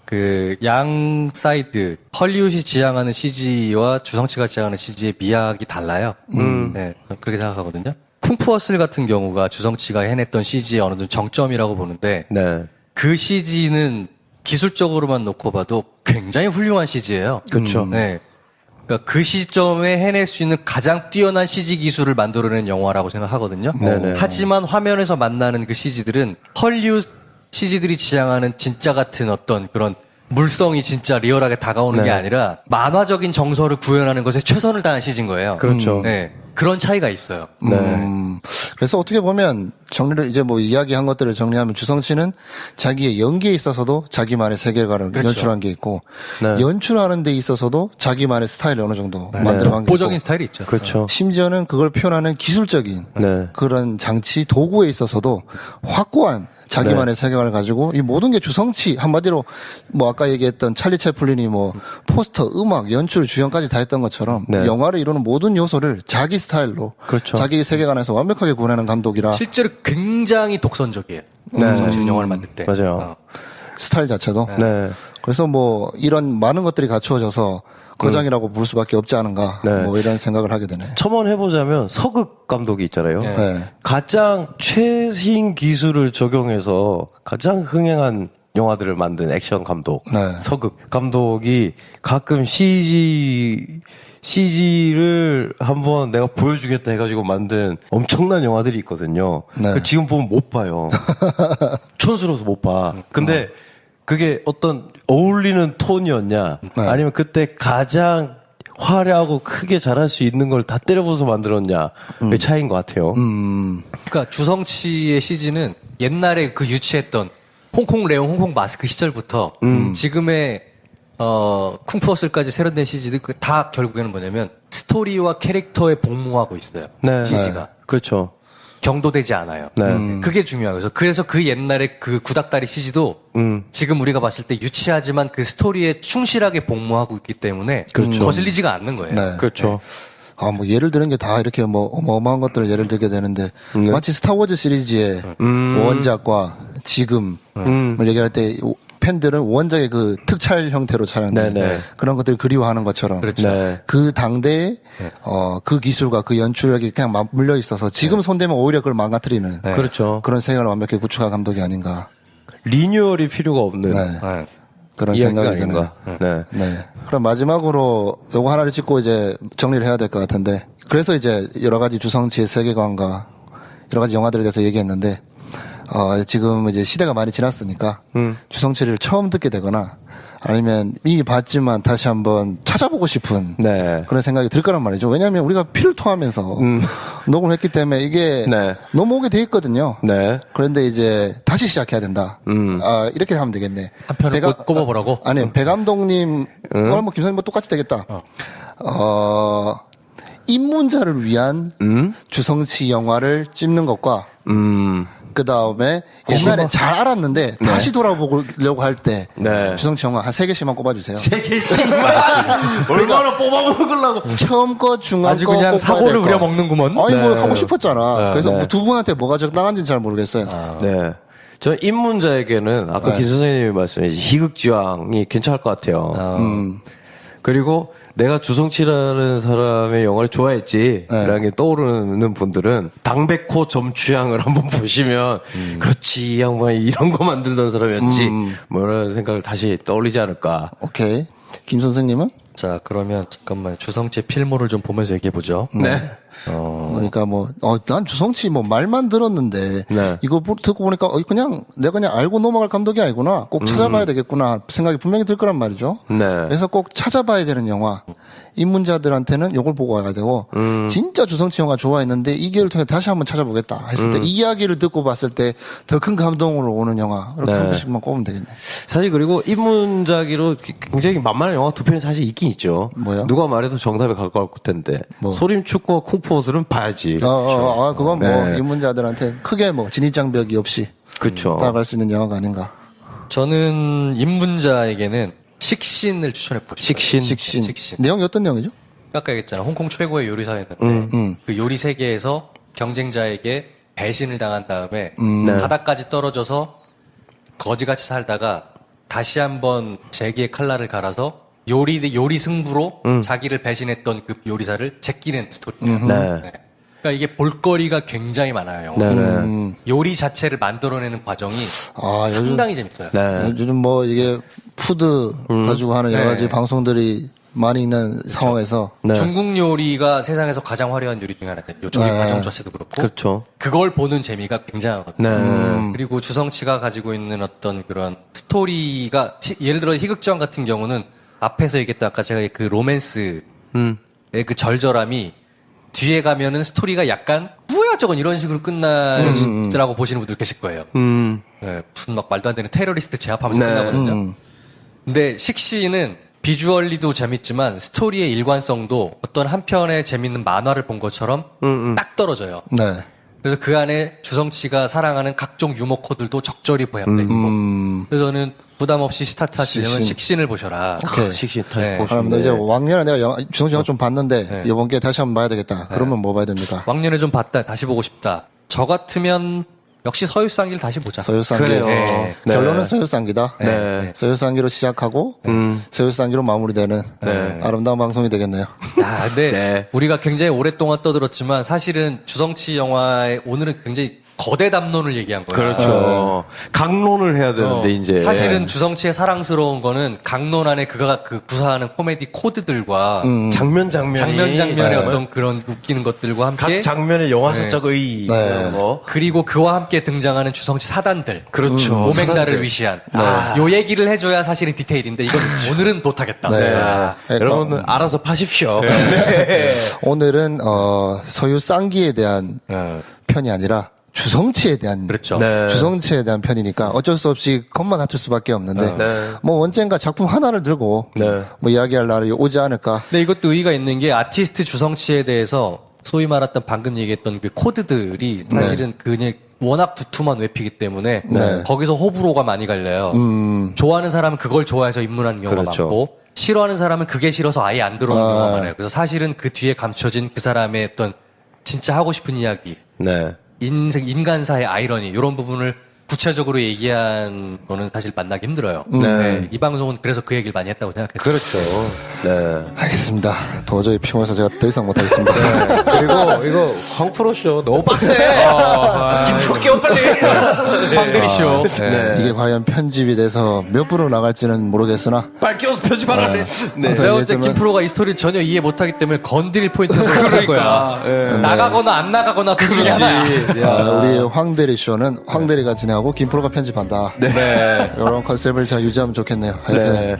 그 양 사이드 헐리우드이 지향하는 CG와 주성치가 지향하는 CG의 미학이 달라요. 네, 그렇게 생각하거든요. 쿵푸어슬 같은 경우가 주성치가 해냈던 CG의 어느 정도 정점이라고 보는데 네. 그 CG는 기술적으로만 놓고 봐도 굉장히 훌륭한 CG예요. 그렇죠. 네. 그러니까 그 시점에 해낼 수 있는 가장 뛰어난 CG 기술을 만들어낸 영화라고 생각하거든요. 네네. 하지만 화면에서 만나는 그 CG들은 헐리우드 CG들이 지향하는 진짜 같은 어떤 그런 물성이 진짜 리얼하게 다가오는 게 아니라 만화적인 정서를 구현하는 것에 최선을 다한 CG인 거예요. 그렇죠. 네. 그런 차이가 있어요. 네. 그래서 어떻게 보면 정리를 이제 뭐 이야기한 것들을 정리하면 주성치는 자기의 연기에 있어서도 자기만의 세계관을 그렇죠. 연출한 게 있고 네. 연출하는 데 있어서도 자기만의 스타일을 어느 정도 만들어간 게 독보적인 있고 스타일이 있죠. 그렇죠. 심지어는 그걸 표현하는 기술적인 네. 그런 장치 도구에 있어서도 확고한 자기만의 세계관을 가지고 이 모든 게 주성치 한마디로 뭐 아까 얘기했던 찰리 채플린이 뭐 포스터, 음악, 연출, 주연까지 다 했던 것처럼 네. 영화를 이루는 모든 요소를 자기 스타일로 그렇죠. 자기 세계관에서 완벽하게 구현하는 감독이라 실제로 굉장히 독선적이에요. 주성치는 영화를 만들 때. 맞아요. 스타일 자체도 네. 그래서 뭐 이런 많은 것들이 갖추어져서 거장이라고 부를 수밖에 없지 않은가 네. 뭐 이런 생각을 하게 되네. 첨언해보자면 서극 감독이 있잖아요. 네. 네. 가장 최신 기술을 적용해서 가장 흥행한 영화들을 만든 액션 감독. 네. 서극 감독이 가끔 CG를 한번 내가 보여주겠다 해가지고 만든 엄청난 영화들이 있거든요. 네. 지금 보면 못 봐요. 촌스러워서 못 봐. 근데 그게 어떤 어울리는 톤이었냐, 네. 아니면 그때 가장 화려하고 크게 잘할 수 있는 걸 다 때려부숴서 만들었냐의 차이인 것 같아요. 그러니까 주성치의 CG는 옛날에 그 유치했던 홍콩 레옹, 홍콩 마스크 시절부터 지금의 쿵푸어슬까지 세련된 CG들 다 결국에는 뭐냐면 스토리와 캐릭터에 복무하고 있어요. 네. CG가. 그렇죠. 경도되지 않아요. 네. 그게 중요해요. 그래서 그 옛날에 그 구닥다리 CG도 지금 우리가 봤을 때 유치하지만 그 스토리에 충실하게 복무하고 있기 때문에 그렇죠. 거슬리지가 않는 거예요. 네. 그렇죠. 뭐 예를 드는 게 다 이렇게 뭐 어마어마한 것들을 예를 들게 되는데 마치 스타워즈 시리즈의 원작과 지금을 얘기할 때 팬들은 원작의 그 특촬 형태로 촬영된 그런 것들을 그리워하는 것처럼 그렇죠. 그 당대의 그 기술과 그 연출력이 그냥 맞물려 있어서 지금 손대면 오히려 그걸 망가뜨리는 그렇죠. 그런 세계관을 완벽히 구축한 감독이 아닌가. 리뉴얼이 필요가 없는 그런 이야기가 생각이 드네요. 아닌가. 네. 그럼 마지막으로 요거 하나를 짚고 이제 정리를 해야 될 것 같은데, 그래서 이제 여러 가지 주성치의 세계관과 여러 가지 영화들에 대해서 얘기했는데, 지금 이제 시대가 많이 지났으니까 주성치를 처음 듣게 되거나 아니면 이미 봤지만 다시 한번 찾아보고 싶은 그런 생각이 들 거란 말이죠. 왜냐하면 우리가 피를 토하면서 녹음을 했기 때문에 이게 넘어오게 돼 있거든요. 그런데 이제 다시 시작해야 된다. 이렇게 하면 되겠네. 한 편을 꼽아보라고? 아니, 배 감독님, 오늘 뭐 김선님 뭐 똑같이 되겠다. 입문자를 위한 주성치 영화를 찍는 것과 그 다음에 옛날에 잘 알았는데 다시 돌아보려고 할 때 주성치 영화 한 3개씩만 꼽아주세요. 3개씩만? 얼마나 뽑아먹으려고. 처음 거, 중간 아주 거 그냥 꼽아야 사고를 될 거. 우려먹는구먼? 아니 뭐 하고 싶었잖아. 그래서 두 분한테 뭐가 적당한지는 잘 모르겠어요. 저 입문자에게는 아까 김 선생님이 말씀하신 희극지왕이 괜찮을 것 같아요. 그리고 내가 주성치라는 사람의 영화를 좋아했지 라는 게 떠오르는 분들은 당백호 점취향을 한번 보시면 그렇지 이 양반이 이런 거 만들던 사람이었지 뭐 이런 생각을 다시 떠올리지 않을까. 오케이. 김 선생님은? 자, 그러면 잠깐만 주성치의 필모를 좀 보면서 얘기해보죠. 그러니까 난 주성치 말만 들었는데 이거 듣고 보니까 그냥 내가 그냥 알고 넘어갈 감독이 아니구나. 꼭 찾아봐야 되겠구나 생각이 분명히 들 거란 말이죠. 그래서 꼭 찾아봐야 되는 영화. 입문자들한테는 요걸 보고 와야 되고 진짜 주성치 영화 좋아했는데 이 기회를 통해 다시 한번 찾아보겠다 했을 때 이야기를 듣고 봤을 때 더 큰 감동으로 오는 영화 이렇게 한 번씩만 꼽으면 되겠네. 사실 그리고 입문작으로 굉장히 만만한 영화 두 편이 사실 있긴 있죠. 뭐요? 누가 말해도 정답에 가까울 텐데 소림축구와 쿵푸옷은 봐야지. 그건 입문자들한테 크게 진입장벽이 없이 그렇죠. 다가갈 수 있는 영화가 아닌가. 저는 입문자에게는 식신을 추천해보고 싶어요. 식신. 내용이 어떤 내용이죠? 아까 얘기했잖아. 홍콩 최고의 요리사였는데 그 요리 세계에서 경쟁자에게 배신을 당한 다음에 바닥까지 떨어져서 거지같이 살다가 다시 한번 재기의 칼날을 갈아서 요리 승부로 자기를 배신했던 그 요리사를 제끼는 스토리예요. 그러니까 이게 볼거리가 굉장히 많아요. 요리 자체를 만들어내는 과정이 상당히 재밌어요. 요즘 이게 푸드 가지고 하는 여러 가지 방송들이 많이 있는 상황에서 중국 요리가 세상에서 가장 화려한 요리 중에 하나인데 요 조리 과정 자체도 그렇고 그렇죠. 그걸 보는 재미가 굉장하거든요. 그리고 주성치가 가지고 있는 어떤 그런 스토리가 예를 들어 희극지왕 같은 경우는 앞에서 얘기했던 아까 제가 그 로맨스의 그 절절함이 뒤에 가면은 스토리가 약간 뭐야 저건 이런 식으로 끝날라고 보시는 분들 계실 거예요. 무슨 말도 안 되는 테러리스트 제압하면서 끝나거든요. 근데 식시는 비주얼리도 재밌지만 스토리의 일관성도 어떤 한편의 재밌는 만화를 본 것처럼 딱 떨어져요. 그래서 그 안에 주성치가 사랑하는 각종 유머 코드도 적절히 보양돼 있고 그래서 저는 부담 없이 스타트 하시려면 식신을 보셔라. 식신 그럼 이제 왕년에 내가 주성치 영화 좀 봤는데 이번 기회에 다시 한번 봐야 되겠다. 그러면 뭐 봐야 됩니까? 왕년에 좀 봤다. 다시 보고 싶다. 저 같으면 역시 서유쌍기를 다시 보자. 서유쌍기. 결론은 서유쌍기다. 서유쌍기로 시작하고 서유쌍기로 마무리되는 아름다운 방송이 되겠네요. 근데 우리가 굉장히 오랫동안 떠들었지만 사실은 주성치 영화의 오늘은 굉장히 거대 담론을 얘기한 거예요. 그렇죠. 강론을 해야 되는데 이제 사실은 주성치의 사랑스러운 거는 강론 안에 그가 구사하는 코미디 코드들과 장면의 어떤 그런 웃기는 것들과 함께 각 장면의 영화사적 의 그리고 그와 함께 등장하는 주성치 사단들. 그렇죠. 오맹나를 위시한. 요 얘기를 해줘야 사실은 디테일인데 이건 오늘은 못하겠다. 여러분 알아서 파십시오. 오늘은 서유쌍기에 대한 편이 아니라 주성치에 대한 주성치에 대한 편이니까 어쩔 수 없이 겉만 다툴 수밖에 없는데 언젠가 작품 하나를 들고 이야기할 날이 오지 않을까. 근데 이것도 의의가 있는 게 아티스트 주성치에 대해서 소위 말했던 방금 얘기했던 그 코드들이 사실은 그냥 워낙 두툼한 웹이기 때문에 거기서 호불호가 많이 갈려요. 좋아하는 사람은 그걸 좋아해서 입문하는 경우가 많고 싫어하는 사람은 그게 싫어서 아예 안 들어오는 아. 경우가 많아요. 그래서 사실은 그 뒤에 감춰진 그 사람의 어떤 진짜 하고 싶은 이야기, 네. 인간사의 아이러니 이런 부분을 구체적으로 얘기한 거는 사실 만나기 힘들어요. 네. 이 방송은 그래서 그 얘기를 많이 했다고 생각해요. 그렇죠. 네. 알겠습니다. 도저히 피곤해서 제가 더 이상 못하겠습니다. 그리고 이거 황프로쇼 너무 빡세. 김프로 깨워 빨리. 황대리쇼. 이게 과연 편집이 돼서 몇 분으로 나갈지는 모르겠으나 빨리 깨워서 편집하라 그래. 네. 항상 내가 볼 때 얘기했지만 김프로가 이 스토리를 전혀 이해 못하기 때문에 건드릴 포인트가 없을 거야. 나가거나 안 나가거나 둘 중에 하나야. 우리 황대리 쇼는 황대리가 진행하고 김프로가 편집한다. 네. 이런 컨셉을 잘 유지하면 좋겠네요. 이렇게 네.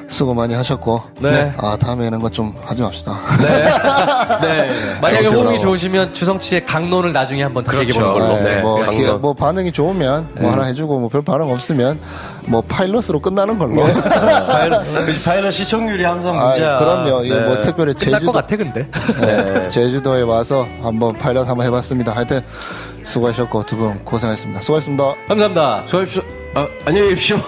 수고 많이 하셨고 네. 다음에는 것 좀 하지 맙시다. 네. 만약에 그렇죠. 호응이 좋으시면 주성치의 강론을 나중에 한번 다시 그렇죠. 얘기해보는 걸로. 네. 뭐, 강론. 뭐 반응이 좋으면 뭐 하나 해주고 뭐 별 반응 없으면 뭐 파일럿으로 끝나는 걸로. 파일럿 시청률이 항상 아, 문제야. 그럼요. 이거 네. 뭐 특별히 끝날 제주도 것 같아 근데. 네, 제주도에 와서 한번 파일럿 한번 해봤습니다. 하여튼 수고하셨고 두 분 고생하셨습니다. 수고하셨습니다. 감사합니다. 수고하십시오. 안녕히 계십시오.